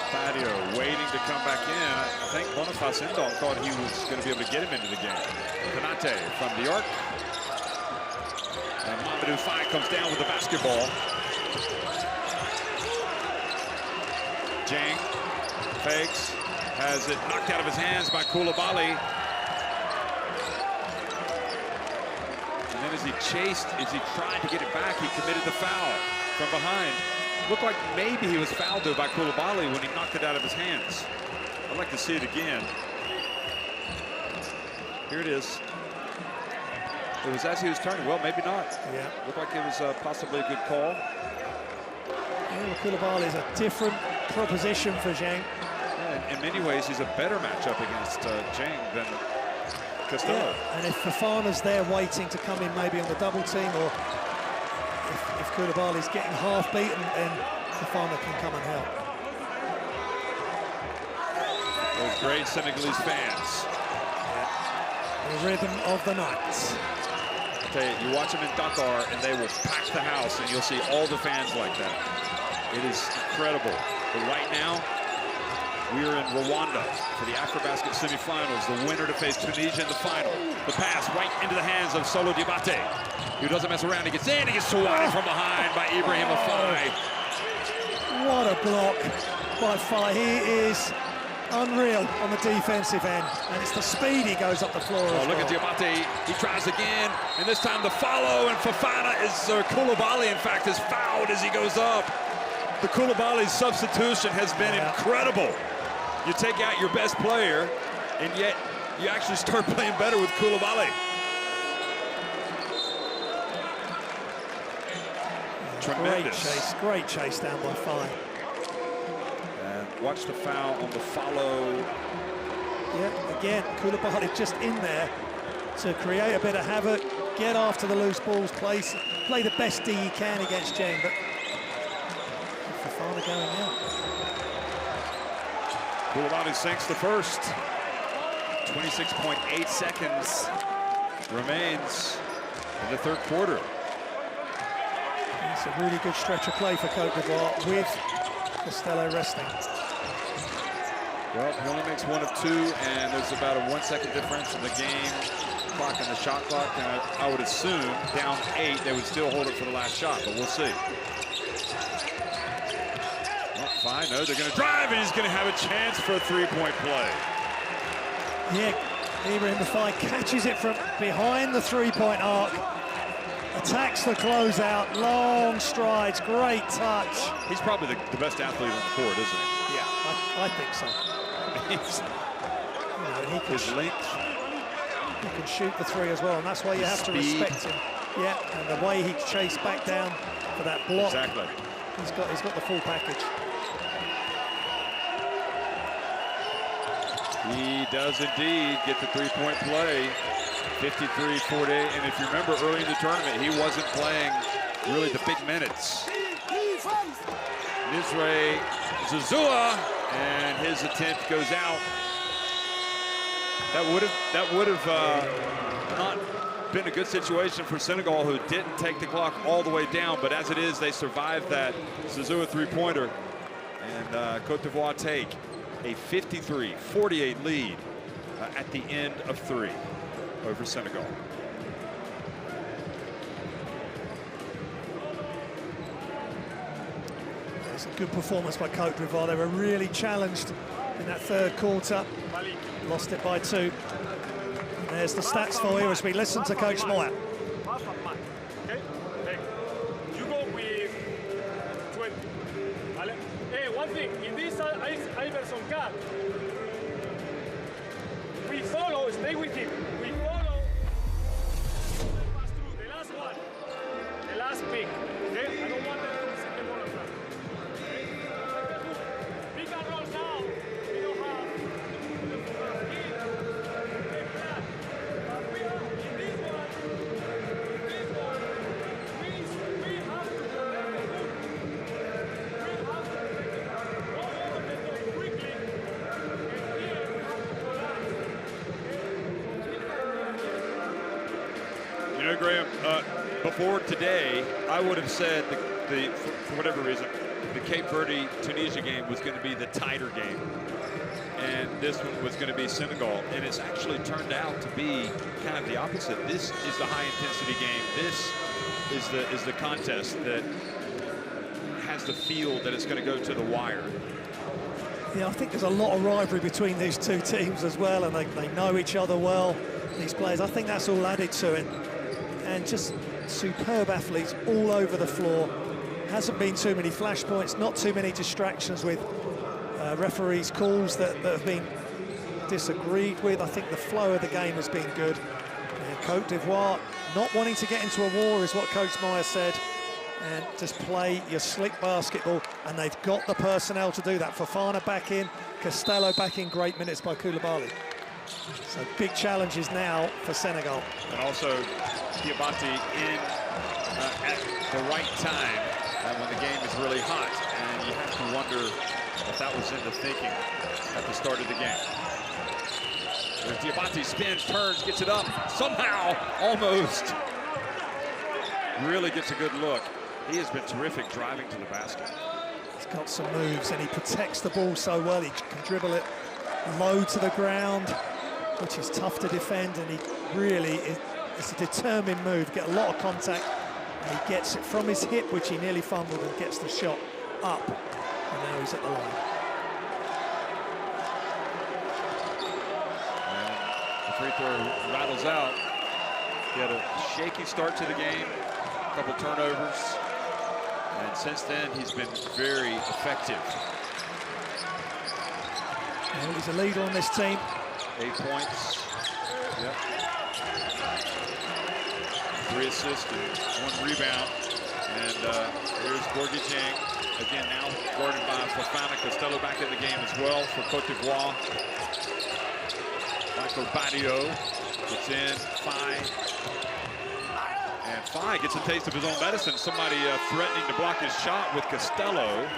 Fadio waiting to come back in. I think Boniface Indong thought he was going to be able to get him into the game. Konate from the arc. And Mamadou Faye comes down with the basketball. Jing fakes, has it knocked out of his hands by Coulibaly. As he chased, as he tried to get it back, he committed the foul from behind. Looked like maybe he was fouled though by Coulibaly when he knocked it out of his hands. I'd like to see it again. Here it is. It was as he was turning. Well, maybe not. Yeah. Looked like it was possibly a good call. Yeah, well, Coulibaly is a different proposition for Zhang. Yeah, in many ways, he's a better matchup against Zhang than Costello. Yeah, and if Fofana's there waiting to come in maybe on the double team, or if Coulibaly's getting half beaten, then Fofana can come and help. Those great Senegalese fans. Yeah. The rhythm of the night. I tell you, you watch them in Dakar and they will pack the house and you'll see all the fans like that. It is incredible. But right now, we are in Rwanda for the AfroBasket semifinals. The winner to face Tunisia in the final. The pass right into the hands of Solo Diabate, who doesn't mess around. He gets in, he gets swatted from behind by Ibrahim Faye. What a block by Faye. He is unreal on the defensive end, and it's the speed he goes up the floor. Look at Diabate. He tries again, and this time the follow, and Fofana is, Coulibaly, in fact, is fouled as he goes up. The Coulibaly's substitution has been incredible. You take out your best player, and yet you actually start playing better with Coulibaly. Tremendous. Great chase down by Faye. And watch the foul on the follow. Yeah, again, Coulibaly just in there to create a bit of havoc, get after the loose balls, play the best D he can against Jane, but Fofana going out. Coulibaly sinks the first. 26.8 seconds remains in the third quarter. It's a really good stretch of play for Cote d'Ivoire with Costello resting. Well, he only makes 1 of 2, and there's about a 1 second difference in the game clock and the shot clock. And I would assume down 8, they would still hold it for the last shot, but we'll see. Fine, no, they're going to drive, and he's going to have a chance for a three-point play. Yeah, Ibrahim Faye catches it from behind the three-point arc, attacks the closeout, long strides, great touch. He's probably the best athlete on the court, isn't he? Yeah, I think so. His length, He can shoot the three as well, and that's why you have to respect him. Yeah, and the way he chased back down for that block. Exactly. He's got the full package. He does indeed get the three-point play, 53-48. And if you remember early in the tournament, he wasn't playing really the big minutes. Nizre Zazua, and his attempt goes out. That would have not been a good situation for Senegal, who didn't take the clock all the way down. But as it is, they survived that Zazua three-pointer, and Cote d'Ivoire take a 53-48 lead at the end of 3 over Senegal. It's a good performance by Cote d'Ivoire. They were really challenged in that third quarter. Lost it by 2. And there's the stats for you as we listen to Coach Moyer. Okay? You go with 20. Hey, one thing, in this Iverson cut, we follow, stay with him. We follow, pass through the last one, the last pick. Okay? I don't want them to receive the ball on front. Okay? We can roll now. We don't have but we have, in this one, we have to protect the hook. We have to protect the hook. Go over the top quickly. And here we have to collapse. You know, Graham, before today, I would have said for whatever reason, the Cape Verde-Tunisia game was going to be the tighter game, and this one was going to be Senegal, and it's actually turned out to be kind of the opposite. This is the high-intensity game. This is the contest that has the feel that it's going to go to the wire. Yeah, I think there's a lot of rivalry between these two teams as well, and they know each other well, these players. I think that's all added to it. And just superb athletes all over the floor. Hasn't been too many flashpoints, not too many distractions with referees' calls that have been disagreed with. I think the flow of the game has been good. And Cote d'Ivoire not wanting to get into a war is what Coach Meyer said, and just play your slick basketball, and they've got the personnel to do that. Fofana back in, Costello back in, great minutes by Koulibaly. So big challenges now for Senegal. And also Diabate in at the right time when the game is really hot, and you have to wonder if that was in the thinking at the start of the game. There's Diabate, spins, turns, gets it up, somehow, almost. Really gets a good look. He has been terrific driving to the basket. He's got some moves, and he protects the ball so well. He can dribble it low to the ground, which is tough to defend, and he really it's a determined move. Get a lot of contact, and he gets it from his hip, which he nearly fumbled, and gets the shot up, and now he's at the line. And the free throw rattles out. He had a shaky start to the game, a couple turnovers, and since then he's been very effective. Well, he's a leader on this team. 8 points. Yep. 3 assists and 1 rebound. And here's Gorgui Dieng. Again, now guarded by Fofana. Costello back in the game as well for Cote d'Ivoire. Michael Badio gets in. Faye. And Faye gets a taste of his own medicine. Somebody threatening to block his shot with Costello.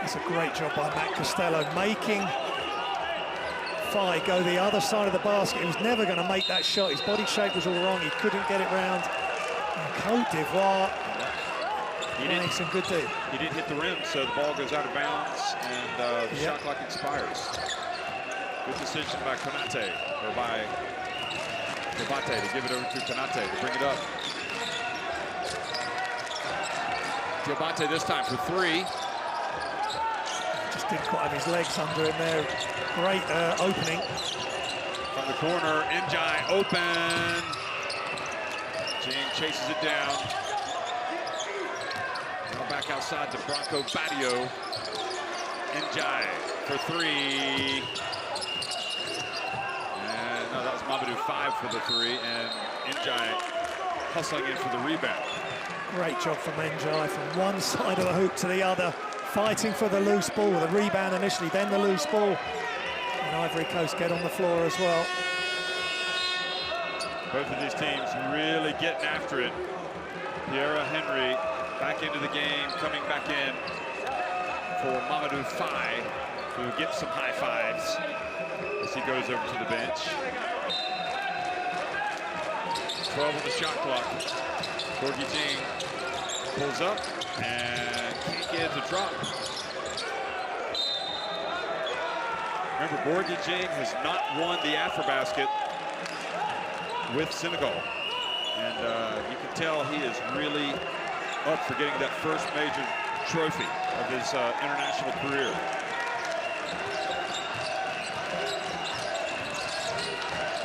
It's a great job by Matt Costello, making Faye go the other side of the basket. He was never going to make that shot. His body shape was all wrong. He couldn't get it round. And Cote d'Ivoire playing some good D. He didn't hit the rim, so the ball goes out of bounds, and the shot clock expires. Good decision by Konate, or by Diabate to give it over to Konate to bring it up. Diabate this time for 3. Just didn't quite have his legs under him there. Great opening. From the corner, Njai open. Dieng chases it down. Now back outside to Branco Badio. Njai for 3. 5 for the 3, and Njai hustling in for the rebound. Great job from Njai from one side of the hoop to the other, fighting for the loose ball, the rebound initially, then the loose ball. And Ivory Coast get on the floor as well. Both of these teams really getting after it. Pierre Henry back into the game, coming back in for Mamadou Faye, who gets some high fives as he goes over to the bench. 12 on the shot clock. Gorgui Dieng pulls up and can't get it to drop. Remember, Gorgui Dieng has not won the AfroBasket with Senegal. And you can tell he is really up for getting that first major trophy of his international career.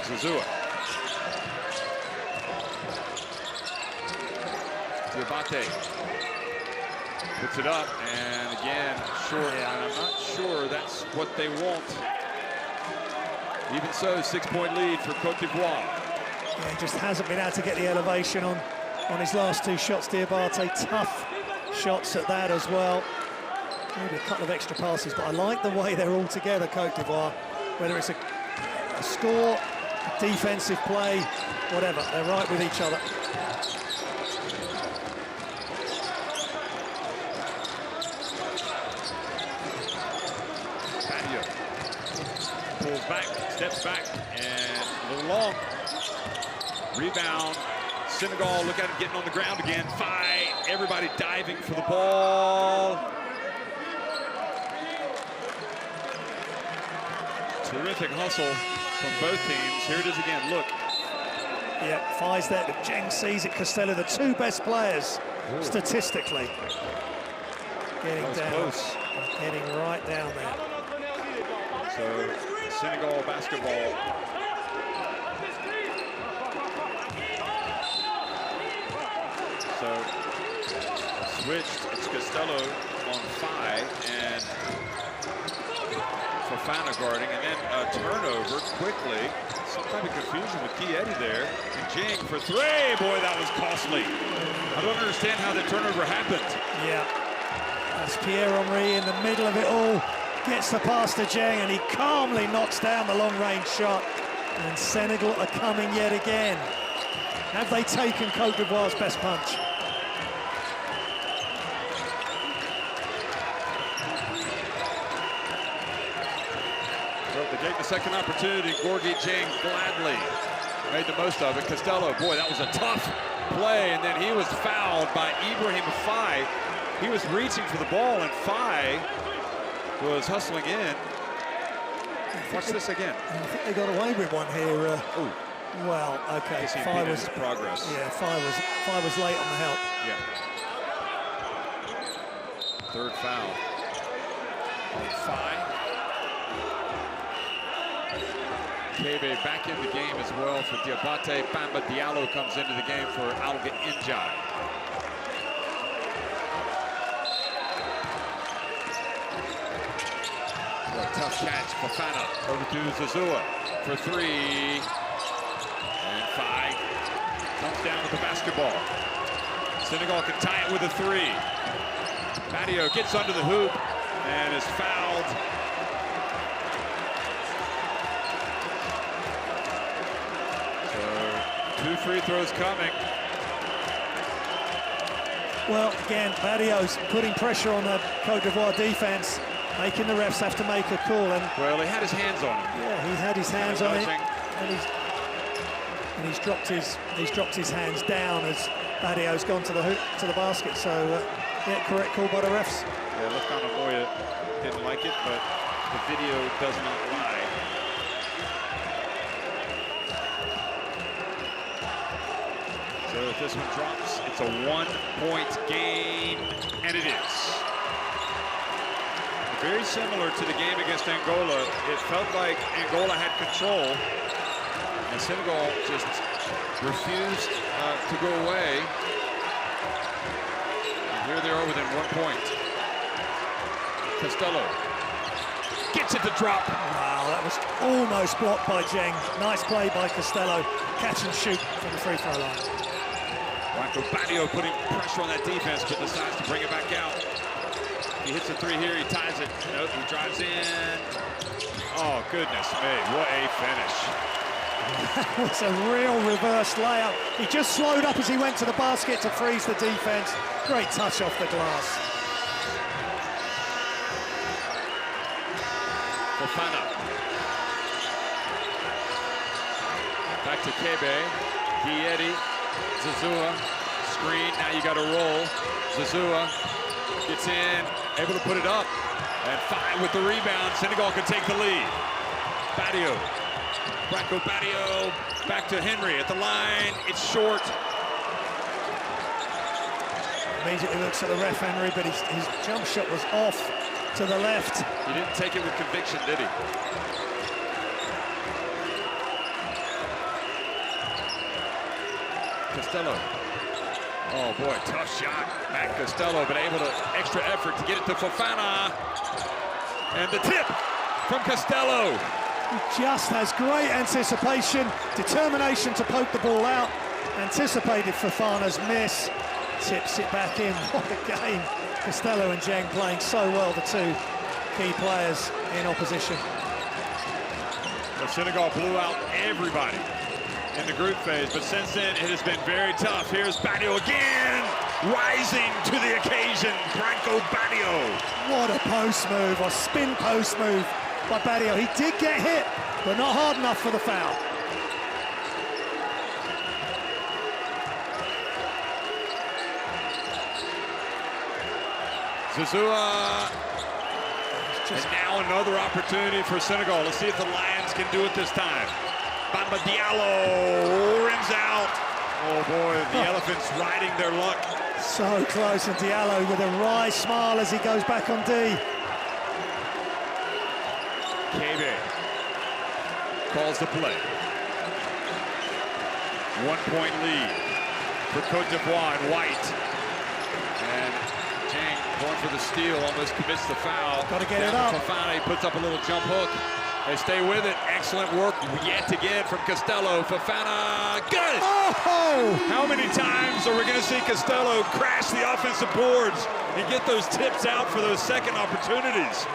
Zazua. Diabate puts it up, and again, short. And I'm not sure that's what they want. Even so, 6-point lead for Cote d'Ivoire. Yeah, he just hasn't been able to get the elevation on his last 2 shots. Diabate, tough shots at that as well. Maybe a couple of extra passes, but I like the way they're all together, Cote d'Ivoire. Whether it's a score, a defensive play, whatever, they're right with each other. Pulls back, steps back, and a little long. Rebound. Senegal, look at him getting on the ground again. Faye, everybody diving for the ball. Terrific hustle from both teams. Here it is again, look. Yeah, Faye's there, but Dieng sees it. Costello, the 2 best players, statistically. Getting down, close. Getting right down there. So, Senegal basketball. So, switched, it's Costello on Faye, and Fofana guarding, and then a turnover quickly. Some type of confusion with Eddie there. And Dieng for 3, boy, that was costly. I don't understand how the turnover happened. Yeah, that's Pierre-Henry in the middle of it all. Gets the pass to Dieng, and he calmly knocks down the long-range shot. And Senegal are coming yet again. Have they taken Cote d'Ivoire's best punch? Well, they gave the second opportunity. Gorgui Dieng gladly made the most of it. Costello, boy, that was a tough play. And then he was fouled by Ibrahim Faye. He was reaching for the ball, and Faye was hustling in. Watch this again. I think they got away with one here. Well, okay. Faye was progress. Yeah, Faye was late on the help. Yeah. 3rd foul on Faye. Kebe back in the game as well for Diabate. Bamba Diallo comes into the game for Alga Njai. Tough catch, Fofana over to Zazua for 3. And Faye comes down with the basketball. Senegal can tie it with a 3. Matteo gets under the hoop and is fouled. So 2 free throws coming. Well, again, Mattio's putting pressure on the Cote d'Ivoire defense, making the refs have to make a call. And well, he had his hands on him. Yeah, he had his hands on it, and he's dropped his hands down as Mattio's gone to the hoop, to the basket. So, yeah, correct call by the refs. Yeah, Lefkano Moya didn't like it, but the video does not lie. So if this one drops, it's a 1-point game, and it is. Very similar to the game against Angola. It felt like Angola had control, and Senegal just refused to go away. And here they are within 1 point. Costello gets Gets it to drop. Wow, that was almost blocked by Jeng. Nice play by Costello. Catch and shoot from the free throw line. Branco Badio putting pressure on that defense, but decides to bring it back out. He hits a three here, he ties it. Nope, he drives in. Oh, goodness me, what a finish. That was a real reverse layup. He just slowed up as he went to the basket to freeze the defense. Great touch off the glass. Fofana. Back to Kebe. Guiedi. Zazua. Screen. Now you got to roll. Zazua gets in. Able to put it up. And 5 with the rebound. Senegal can take the lead. Badio. Branco Badio. Back to Henry at the line. It's short. Immediately looks at the ref, Henry, but his jump shot was off to the left. He didn't take it with conviction, did he? Costello. Oh boy, tough shot. Matt Costello, but able to extra effort to get it to Fofana. And the tip from Costello. He just has great anticipation, determination to poke the ball out. Anticipated Fofana's miss. Tips it back in. What a game. Costello and Jeng playing so well, the two key players in opposition. Well, Senegal blew out everybody in the group phase, but since then it has been very tough. Here's Badio again, rising to the occasion. Branco Badio. What a post move, a spin post move by Badio. He did get hit, but not hard enough for the foul. Zazua, and now another opportunity for Senegal. Let's see if the Lions can do it this time. Bamba Diallo rims out. Oh boy, the Elephants riding their luck. So close, and Diallo with a wry smile as he goes back on D. Kebe calls the play. 1-point lead for Cote d'Ivoire and White. And Jeng going for the steal, almost commits the foul. Got to get it up. Fofana, he puts up a little jump hook. They stay with it. Excellent work yet again from Costello. Fofana, good! Oh! How many times are we going to see Costello crash the offensive boards and get those tips out for those second opportunities?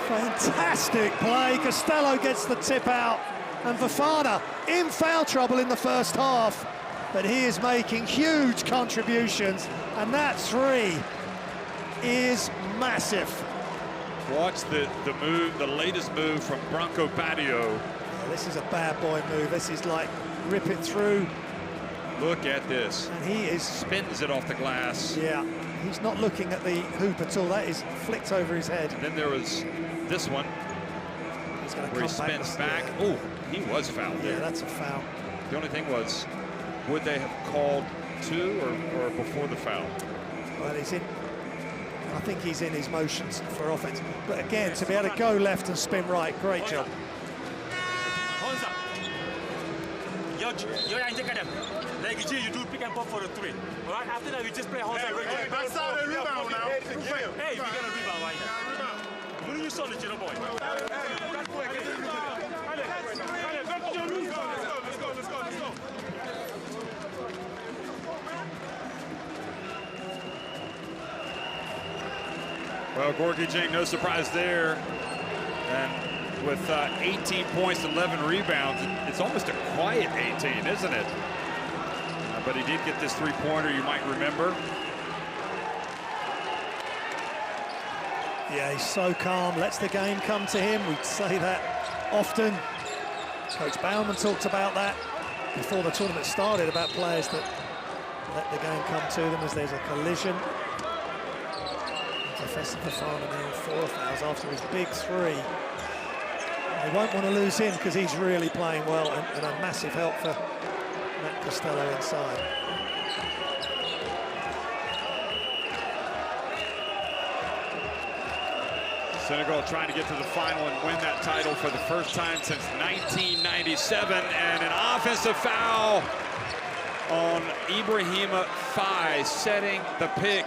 Fantastic play. Costello gets the tip out, and Fofana in foul trouble in the first half, but he is making huge contributions, and that three is massive. Watch the move, the latest move from Branco Badio. Yeah, this is a bad boy move. This is like rip it through. Look at this. And he is spins it off the glass. Yeah, he's not looking at the hoop at all. That is flicked over his head. And then there was this one. He's going to where come he spins back. Yeah. Oh, he was fouled there. Yeah, that's a foul. The only thing was, would they have called two or before the foul? Well, he's in. I think he's in his motions for offense. But again, to be able to go left and spin right, great job. Like you do pick and pop for a three. All right, after that we just play Honza. Hey, backside and rebound now. Hey, we got a rebound right now. What do you saw the Jiro boy? Let's go. Well, Gorgui Dieng, no surprise there. And with 18 points, 11 rebounds, it's almost a quiet 18, isn't it? But he did get this three-pointer, you might remember. Yeah, he's so calm, lets the game come to him. We say that often. Coach Baumann talked about that before the tournament started, about players that let the game come to them as there's a collision. Professor Fofana now 4 fouls after his big three. They won't want to lose him because he's really playing well, and a massive help for Matt Costello inside. Senegal trying to get to the final and win that title for the first time since 1997, and an offensive foul on Ibrahima Faye, setting the pick.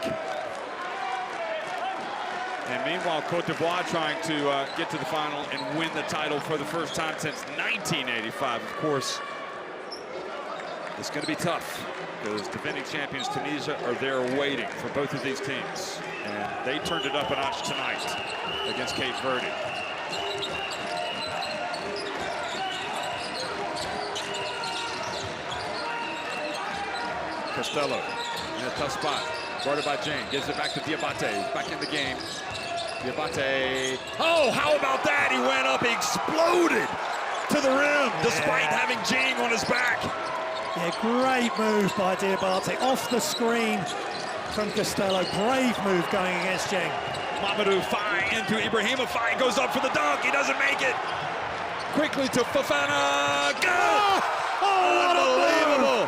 And meanwhile, Cote d'Ivoire trying to get to the final and win the title for the first time since 1985. Of course, it's going to be tough because defending champions Tunisia are there waiting for both of these teams. And they turned it up a notch tonight against Cape Verde. Costello in a tough spot, guarded by Jane, gives it back to Diabate, back in the game. Diabate, oh, how about that? He went up, he exploded to the rim, despite having Jane on his back. Yeah, great move by Diabate, off the screen from Costello. Brave move going against Jane. Mamadou Faye into Ibrahima Faye, goes up for the dunk, he doesn't make it. Quickly to Fofana, go! Oh, unbelievable!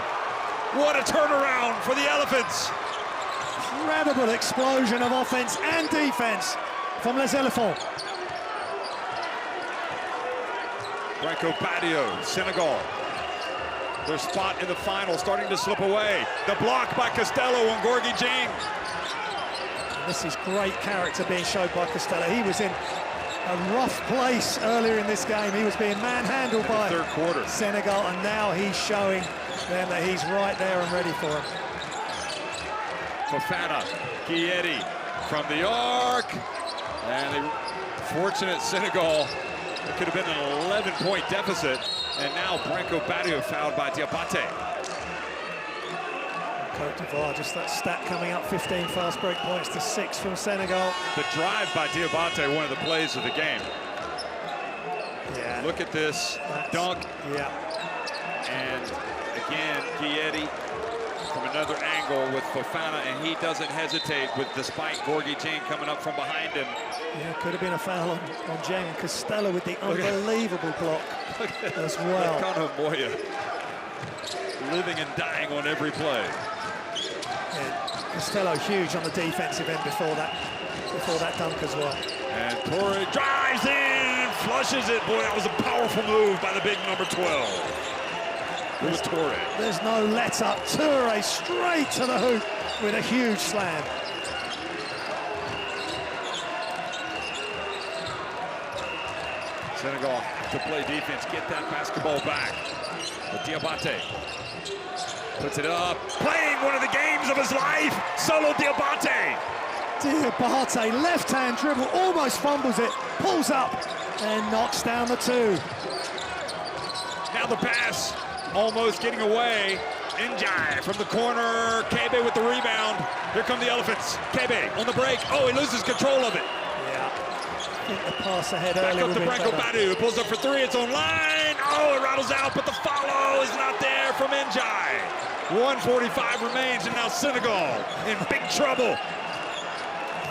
What a turnaround for the Elephants. Incredible explosion of offense and defense from Les Elephants. Branco Patio, Senegal. Their spot in the final starting to slip away. The block by Costello on Gorgui Dieng. This is great character being showed by Costello. He was in a rough place earlier in this game. He was being manhandled by third quarter. Senegal, and now he's showing them that he's right there and ready for him. Fofana, Guieri from the arc. And the fortunate Senegal, it could have been an 11-point deficit. And now Branco Patio fouled by Diabate. Cote d'Ivoire, just that stat coming up, 15 fast break points to 6 from Senegal. The drive by Diabate, one of the plays of the game. Yeah. Look at this dunk. Yeah. And again, Guieri from another angle with Fofana, and he doesn't hesitate despite Gorgui Dieng coming up from behind him. Yeah, could have been a foul on Jane. Costello with the unbelievable block as well. Lekano Moya living and dying on every play. Yeah, Costello huge on the defensive end before that dunk as well. And Torre drives in, flushes it. Boy, that was a powerful move by the big number 12. It was Torre. There's no let up. Toure straight to the hoop with a huge slam. Senegal to play defense, get that basketball back. But Diabate puts it up, playing one of the games of his life. Solo Diabate. Diabate, left-hand dribble, almost fumbles it, pulls up and knocks down the two. Now the pass, almost getting away. Njai from the corner, Kebe with the rebound. Here come the Elephants. Kebe on the break. Oh, he loses control of it. Yeah, I think the pass ahead Back earlier up to Branco Patio, pulls up for three, it's on line. Oh, it rattles out, but the follow is not there from Njai. 1:45 remains, and now Senegal in big trouble.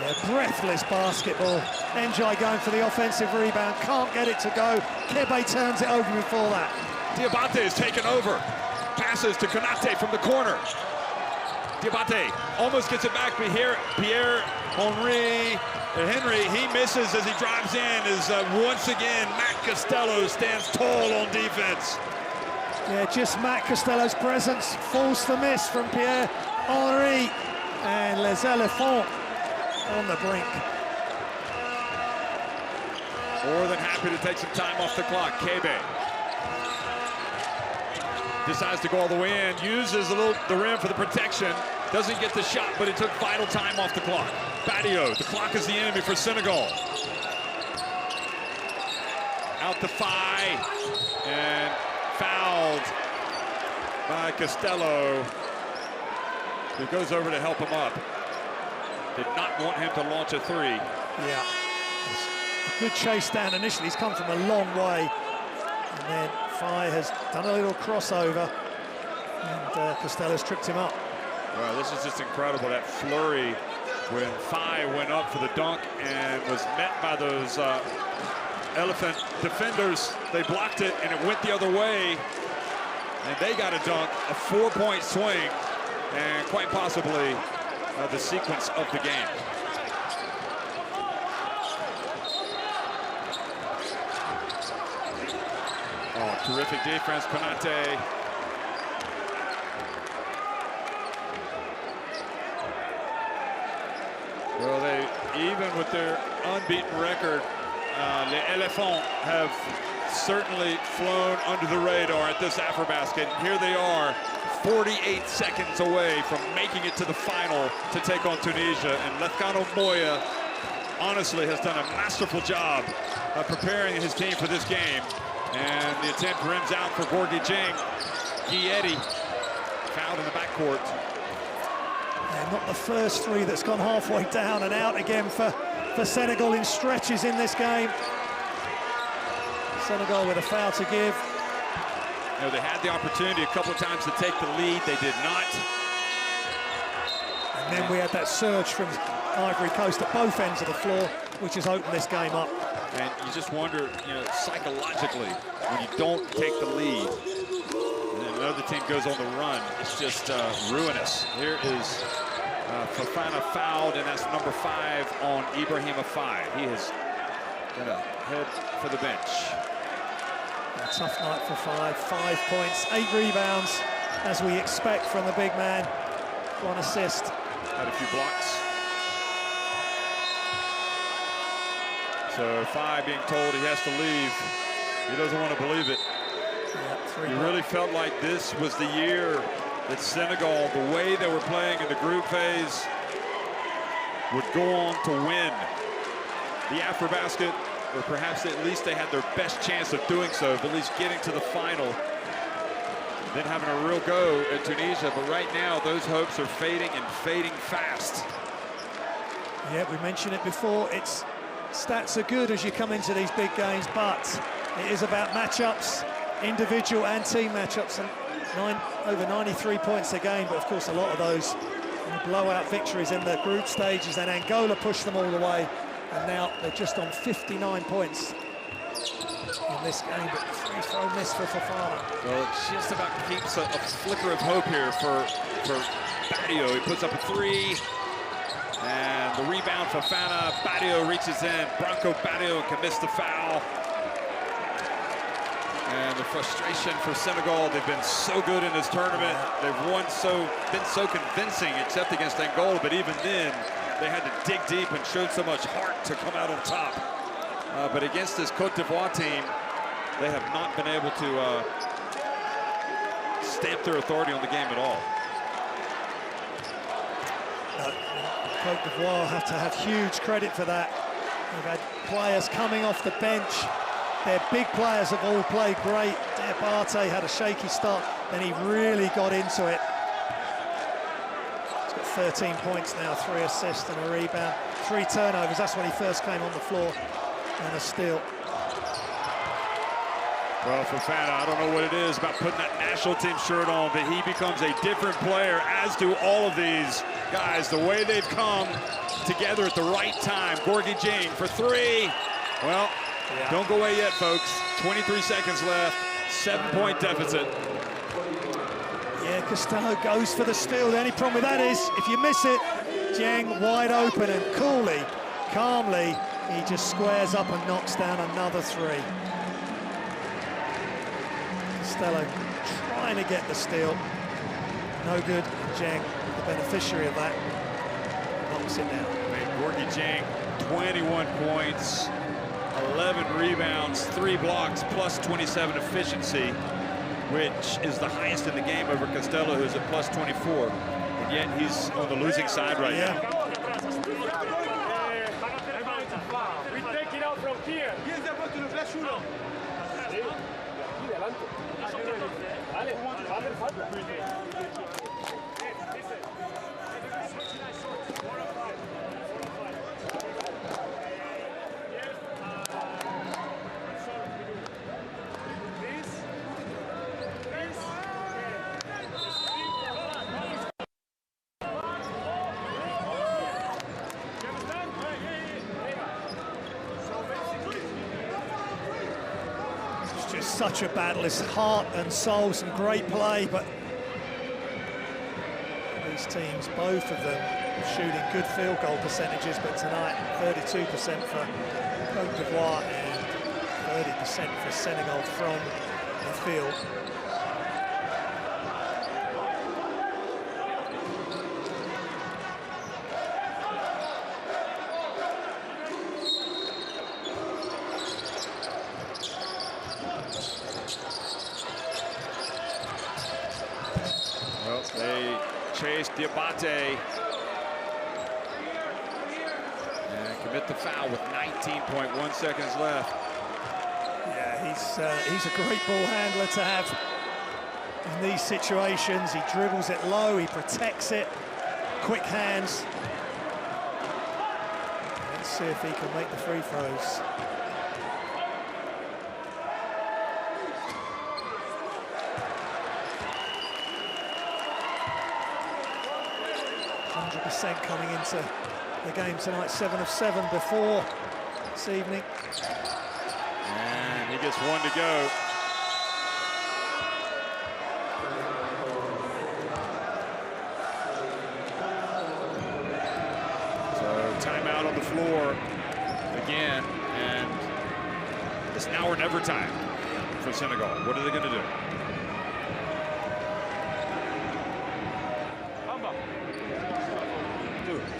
Yeah, breathless basketball. Njai going for the offensive rebound, can't get it to go. Kebe turns it over before that. Diabate is taken over. Passes to Konate from the corner. Diabate almost gets it back, but here Pierre-Henry, he misses as he drives in. Once again, Matt Costello stands tall on defense. Yeah, just Matt Costello's presence forced the miss from Pierre-Henry, and Les Elephants on the brink. More than happy to take some time off the clock. Kebe decides to go all the way in, uses the rim for the protection, doesn't get the shot, but it took vital time off the clock. Patio, the clock is the enemy for Senegal. Out to Faye, and fouled by Costello, who goes over to help him up. Did not want him to launch a three. Yeah, a good chase down initially. He's come from a long way, and then Faye has done a little crossover, and Costello's tripped him up. Wow, this is just incredible, that flurry when Faye went up for the dunk and was met by those Elephant defenders. They blocked it, and it went the other way, and they got a dunk, a 4-point swing, and quite possibly the sequence of the game. Oh, terrific defense, Konate. Well, even with their unbeaten record, les Elephants have certainly flown under the radar at this AfroBasket. Here they are, 48 seconds away from making it to the final to take on Tunisia. And Lethkano Moya honestly has done a masterful job of preparing his team for this game. And the attempt rims out for Gorgui Dieng. Guietti fouled in the backcourt. And not the first three that's gone halfway down and out again for Senegal in stretches in this game. Senegal with a foul to give. You know, they had the opportunity a couple of times to take the lead. They did not. And then we had that surge from Ivory Coast at both ends of the floor, which has opened this game up. And you just wonder, you know, psychologically, when you don't take the lead, and then another team goes on the run, it's just ruinous. Here is Fofana fouled, and that's number 5 on Ibrahim Afai. He is gonna head for the bench. A tough night for 5 points, 8 rebounds, as we expect from the big man. 1 assist. Had a few blocks. So Afai being told he has to leave. He doesn't want to believe it. Yeah, he really felt like this was the year that Senegal, the way they were playing in the group phase, would go on to win the AfroBasket, or perhaps at least they had their best chance of doing so, of at least getting to the final, then having a real go at Tunisia. But right now, those hopes are fading and fading fast. Yeah, we mentioned it before. Stats are good as you come into these big games, but it is about matchups, individual and team matchups, and over 93 points a game. But of course, a lot of those blowout victories in the group stages, and Angola pushed them all the way, and now they're just on 59 points in this game. But the free throw miss for Fofana. Well, it just about keeps a flicker of hope here for Badio. He puts up a 3. And the rebound for Fofana. Badio reaches in. Branco Badio can miss the foul. And the frustration for Senegal. They've been so good in this tournament. They've been so convincing, except against Angola. But even then, they had to dig deep and showed so much heart to come out on top. But against this Cote d'Ivoire team, they have not been able to stamp their authority on the game at all. Cote d'Ivoire have to have huge credit for that. They've had players coming off the bench. Their big players have all played great. Diabate had a shaky start, then he really got into it. He's got 13 points now, 3 assists and a rebound, 3 turnovers. That's when he first came on the floor, and a steal. Well, Fofana, I don't know what it is about putting that national team shirt on, but he becomes a different player, as do all of these guys. The way they've come together at the right time. Gorgui Dieng for 3. Well, don't go away yet, folks. 23 seconds left, 7-point deficit. Yeah, Costello goes for the steal. The only problem with that is, if you miss it, Dieng wide open, and coolly, calmly, he just squares up and knocks down another 3. Costello trying to get the steal. No good. Dieng, the beneficiary of that, knocks it down. Gorgui Dieng, 21 points, 11 rebounds, 3 blocks, plus 27 efficiency, which is the highest in the game over Costello, who's at plus 24. And yet he's on the losing side right now. We take it out from here. Such a battle. It's heart and soul, some great play, but these teams, both of them, shooting good field goal percentages, but tonight 32% for Cote d'Ivoire and 30% for Senegal from the field. Chase Diabate. And commit the foul with 19.1 seconds left. Yeah, he's a great ball handler to have in these situations. He dribbles it low, he protects it, quick hands. Let's see if he can make the free throws. Coming into the game tonight, 7 of 7 before this evening. And he gets one to go. So timeout on the floor again, and it's now or never time for Senegal. What are they going to do?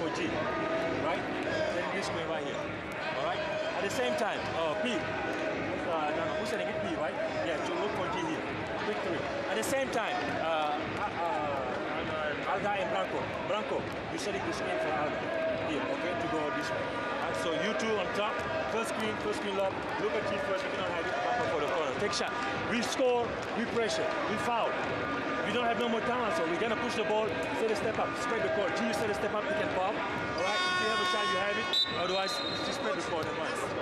Cote, right? Then this going right here. All right? At the same time, P. Who's setting it? P, right? Yeah, to look Cote here. Quick three. At the same time, Alga and Branco, you setting the screen for Alga here, okay? To go this way. Right? So you two on top, first screen lob. Look at T first, if you don't have it, back up for the corner. Take shot. We score, we pressure, we foul. We don't have no more talent, so we're gonna push the ball, set a step up, spread the court. G, you set a step up, you can pop. All right, if you have a shot, you have it. Otherwise, just spread the court at once. Let's go.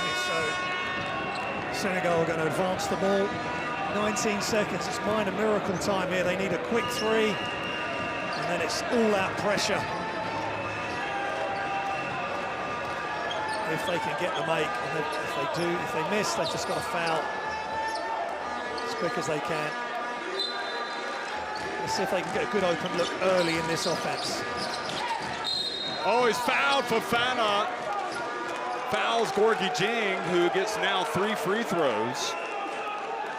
Okay, so Senegal are going to advance the ball. 19 seconds, it's minor miracle time here. They need a quick three, and then it's all-out pressure. If they can get the make, and if they miss, they've just got to foul as quick as they can. Let's see if they can get a good open look early in this offense. Oh, he's fouled for Fana. Fouls Gorgui Dieng, who gets now 3 free throws.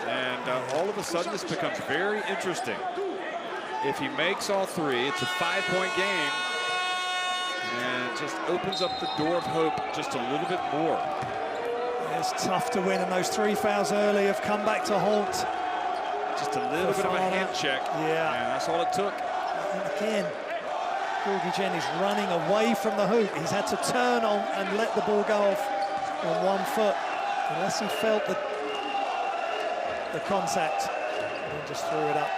And all of a sudden, this becomes very interesting. If he makes all 3, it's a 5-point game. And it just opens up the door of hope just a little bit more. It's tough to win, and those 3 fouls early have come back to haunt. Just a little bit of a hand check. Yeah. And that's all it took. And again, Gorgui Dieng is running away from the hoop. He's had to turn on and let the ball go off on 1 foot, unless he felt the contact, and then just threw it up.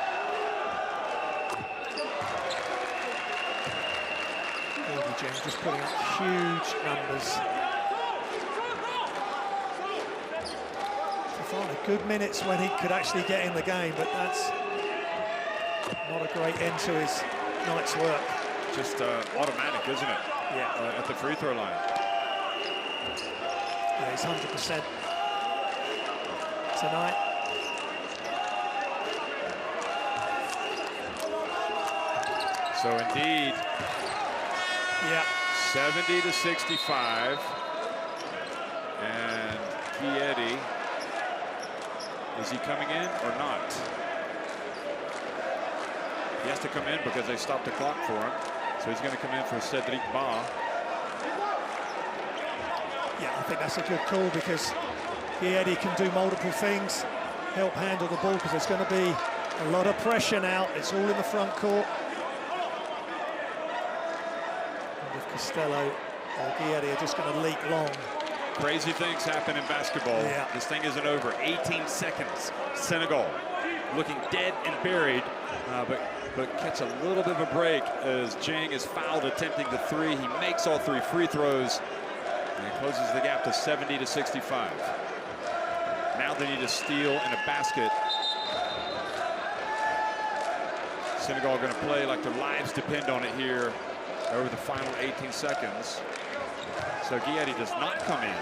Just putting up huge numbers. Fafana, good minutes when he could actually get in the game, but that's not a great end to his night's work. Just automatic, isn't it? Yeah. At the free throw line. Yeah, he's 100% tonight. So indeed, yeah, 70-65, and Cote, is he coming in or not? He has to come in because they stopped the clock for him, so he's going to come in for Cedric Ba. Yeah, I think that's a good call because Cote can do multiple things, help handle the ball, because there's going to be a lot of pressure now. It's all in the front court. Costello or Cote are just going to leak long. Crazy things happen in basketball. Yeah. This thing isn't over. 18 seconds. Senegal looking dead and buried, but catch a little bit of a break as Dieng is fouled attempting the 3. He makes all 3 free throws and closes the gap to 70-65. Now they need a steal and a basket. Senegal going to play like their lives depend on it here over the final 18 seconds. So Cote does not come in.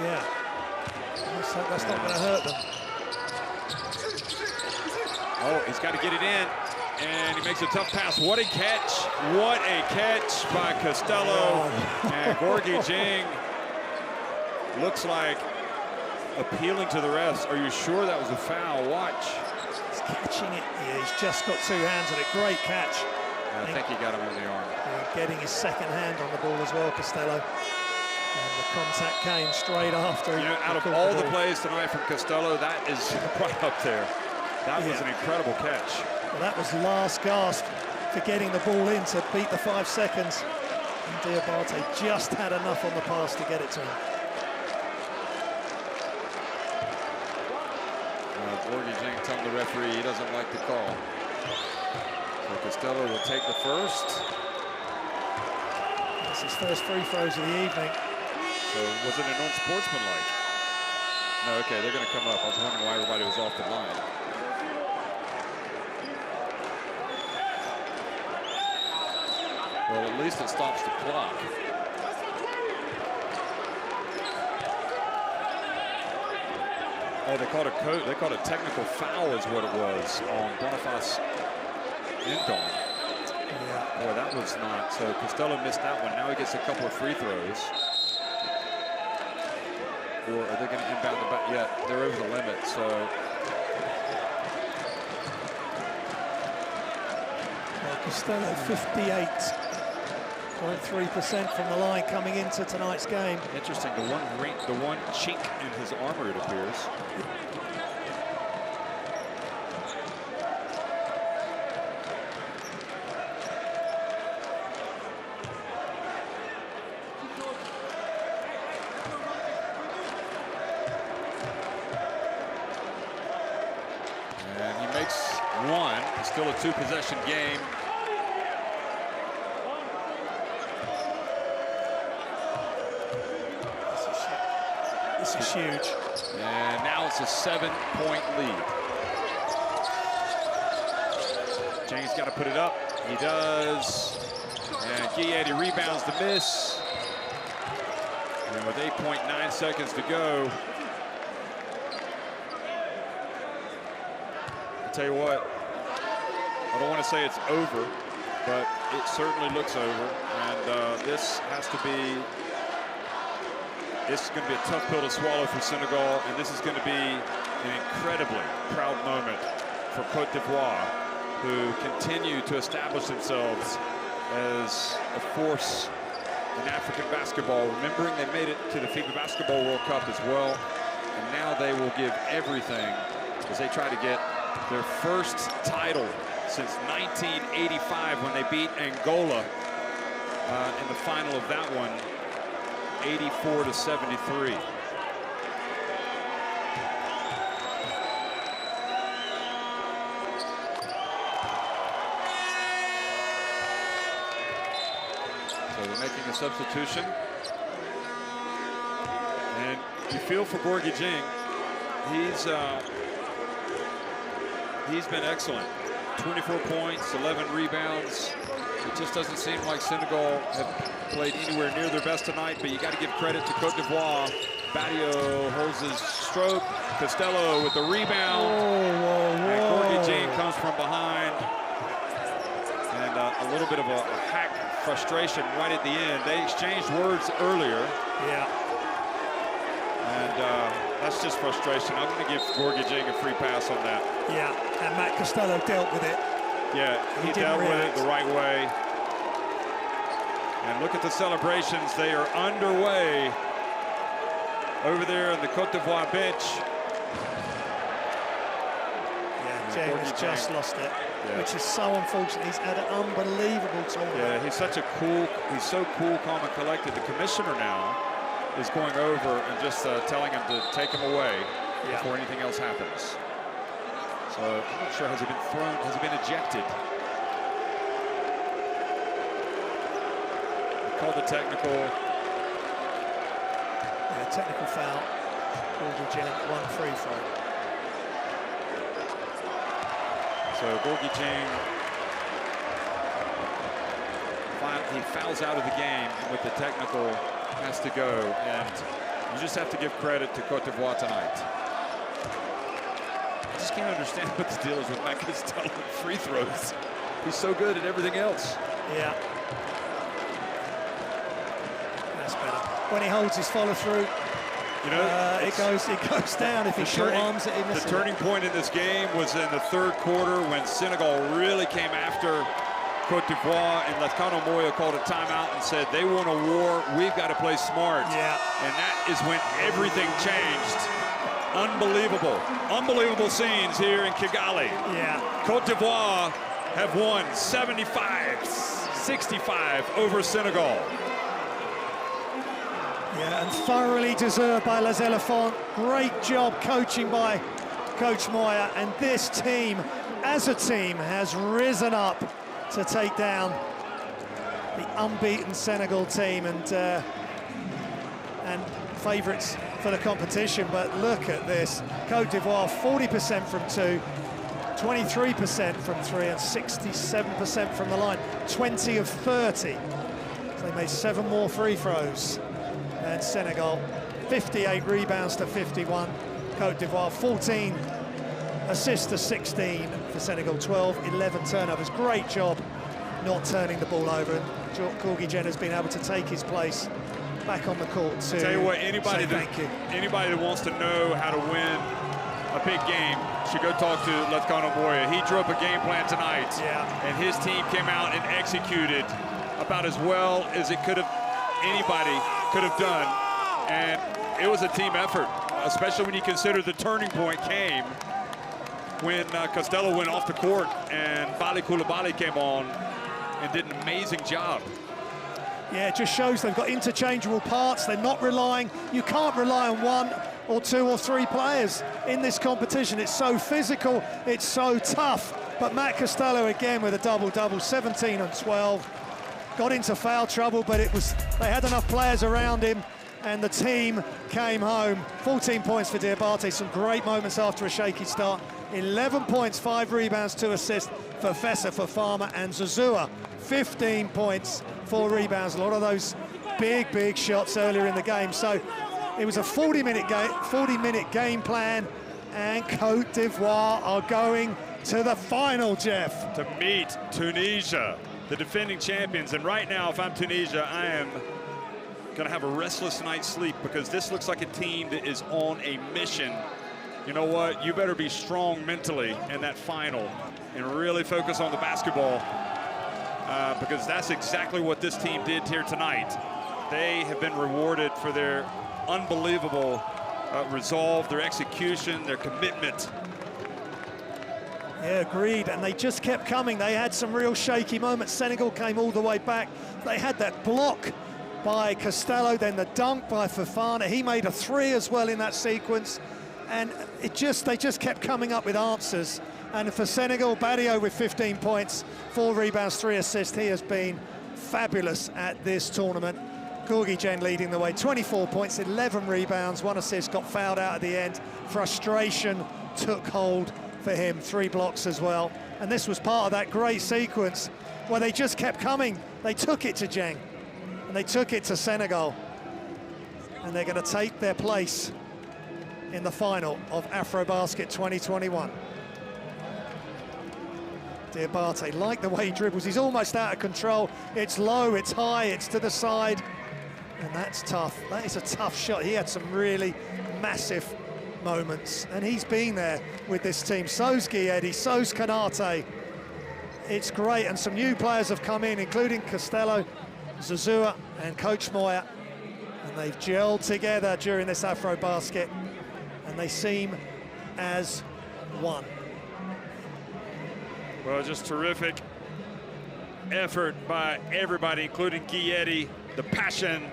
Yeah, that's not going to hurt them. Oh, he's got to get it in, and he makes a tough pass. What a catch! What a catch by Costello. And Gorgui Dieng looks like appealing to the refs. Are you sure that was a foul? Watch. He's catching it. Yeah, he's just got 2 hands on it. Great catch. I think he got him on the arm. Getting his second hand on the ball as well, Costello. And the contact came straight after. You know, out of all the plays tonight from Costello, that is right up there. That was an incredible catch. Well, that was last gasp for getting the ball in to beat the 5 seconds. And Diabate just had enough on the pass to get it to him. Gorgie Jing telling the referee he doesn't like the call. So Costello will take the first. That's his first free throws of the evening. So was it an unsportsmanlike? No, okay, they're going to come up. I was wondering why everybody was off the line. Well, at least it stops the clock. Oh, they called a technical foul is what it was on Boniface Indon. Yeah. Boy, that was not. So Costello missed that one. Now he gets a couple of free throws. Or are they going to inbound the back? Yeah, they're over the limit. So Costello 58.3% from the line coming into tonight's game. interesting. The one chink in his armor, it appears. And he makes one. It's still a two-possession game. This is huge. And now it's a 7-point lead. James got to put it up. He does. And Guilletti rebounds the miss. And with 8.9 seconds to go, I'll tell you what, I don't want to say it's over, but it certainly looks over. And this has to be, this is going to be a tough pill to swallow for Senegal, and this is going to be an incredibly proud moment for Cote d'Ivoire, who continue to establish themselves as a force in African basketball. Remembering they made it to the FIBA Basketball World Cup as well, and now they will give everything as they try to get their first title since 1985 when they beat Angola in the final of that one, 84-73. So they're making a substitution. And you feel for Gorgui Dieng. He's been excellent. 24 points, 11 rebounds. It just doesn't seem like Senegal have played anywhere near their best tonight, but you got to give credit to Cote d'Ivoire. Badio holds his stroke. Costello with the rebound. And Gorgui Dieng comes from behind. And a little bit of a hack frustration right at the end. They exchanged words earlier. Yeah. And that's just frustration. I'm going to give Gorgui Dieng a free pass on that. Yeah, and Matt Costello dealt with it. Yeah, he dealt with it the right way. And look at the celebrations. They are underway over there in the Cote d'Ivoire bench. Yeah, Dieng has just lost it, which is so unfortunate. He's had an unbelievable tournament. Yeah, he's so cool, calm, and collected. The commissioner now is going over and just telling him to take him away before anything else happens. So I'm not sure, has he been thrown, has he been ejected? They called the technical. Yeah, technical foul. Gorgui Dieng, one free throw. So Gorgui Dieng, he fouls out of the game with the technical, has to go. And you just have to give credit to Cote d'Ivoire tonight. I just can't understand what the deal is with Matt Costello free throws. He's so good at everything else. Yeah. That's better. When he holds his follow through, you know, it goes down if he short arms it. The turning point in this game was in the third quarter when Senegal really came after Cote d'Ivoire, and Lethcano Moyo called a timeout and said they want a war. We've got to to play smart. Yeah. And that is when everything changed. Unbelievable scenes here in Kigali. Yeah. Cote d'Ivoire have won 75-65 over Senegal. Yeah, and thoroughly deserved by Les Elephants. Great job coaching by Coach Moya. And this team, as a team, has risen up to take down the unbeaten Senegal team and favourites for the competition. But look at this. Cote d'Ivoire, 40% from 2, 23% from 3, and 67% from the line. 20 of 30. So they made 7 more free throws. And Senegal, 58 rebounds to 51. Cote d'Ivoire, 14 assists to 16 for Senegal, 11 turnovers. Great job not turning the ball over. And Gorgui Dieng has been able to take his place back on the court too. Tell you what, anybody that wants to know how to win a big game should go talk to Lethcano Moya. He drew up a game plan tonight, and his team came out and executed about as well as anybody could have done, and it was a team effort, especially when you consider the turning point came when Costello went off the court and Bali Koulibaly came on and did an amazing job. Yeah, it just shows they've got interchangeable parts. They're not relying, you can't rely on 1 or 2 or 3 players in this competition. It's so physical, it's so tough. But Matt Costello again with a double-double, 17 and 12. Got into foul trouble, but they had enough players around him, and the team came home. 14 points for Diabate, some great moments after a shaky start. 11 points, 5 rebounds, 2 assists for Fessa, for Farmer, and Zazua. 15 points, 4 rebounds. A lot of those big shots earlier in the game. So it was a 40-minute game plan, and Cote d'Ivoire are going to the final, Jeff. To meet Tunisia, the defending champions. And right now, if I'm Tunisia, I am going to have a restless night's sleep, because this looks like a team that is on a mission. You know what? You better be strong mentally in that final and really focus on the basketball, because that's exactly what this team did here tonight. They have been rewarded for their unbelievable resolve, their execution, their commitment. Yeah, agreed, and they just kept coming. They had some real shaky moments. Senegal came all the way back. They had that block by Costello, then the dunk by Fofana. He made a 3 as well in that sequence, and they just kept coming up with answers. And for Senegal, Badio with 15 points, 4 rebounds, 3 assists. He has been fabulous at this tournament. Gorgui Dieng leading the way, 24 points, 11 rebounds, 1 assist, got fouled out at the end. Frustration took hold for him, 3 blocks as well. And this was part of that great sequence where they just kept coming. They took it to Dieng, and they took it to Senegal. And they're going to take their place in the final of AfroBasket 2021. Diabate, like the way he dribbles, he's almost out of control. It's low, it's high, it's to the side, and that's tough. That is a tough shot. He had some really massive moments, and he's been there with this team. So's Guietti, so's Konate. It's great, and some new players have come in, including Costello, Zazua, and Coach Moya, and they've gelled together during this AfroBasket, and they seem as one. Well, just terrific effort by everybody, including Guietti, the passion.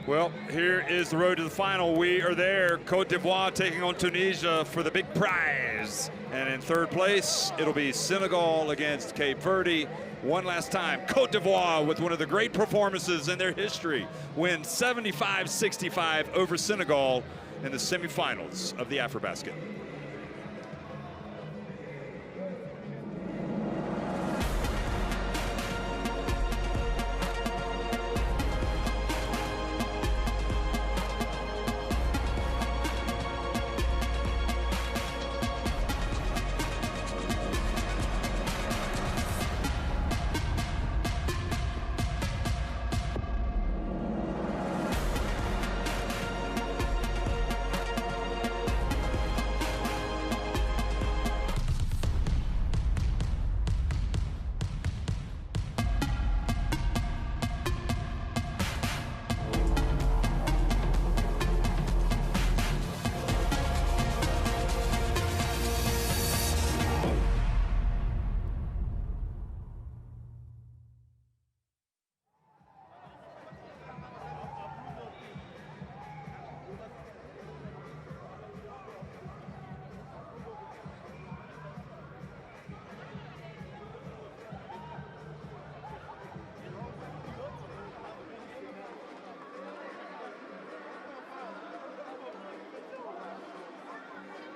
Well, here is the road to the final. We are there. Cote d'Ivoire taking on Tunisia for the big prize. And in third place, it'll be Senegal against Cape Verde. One last time, Cote d'Ivoire, with one of the great performances in their history, wins 75-65 over Senegal in the semifinals of the AfroBasket.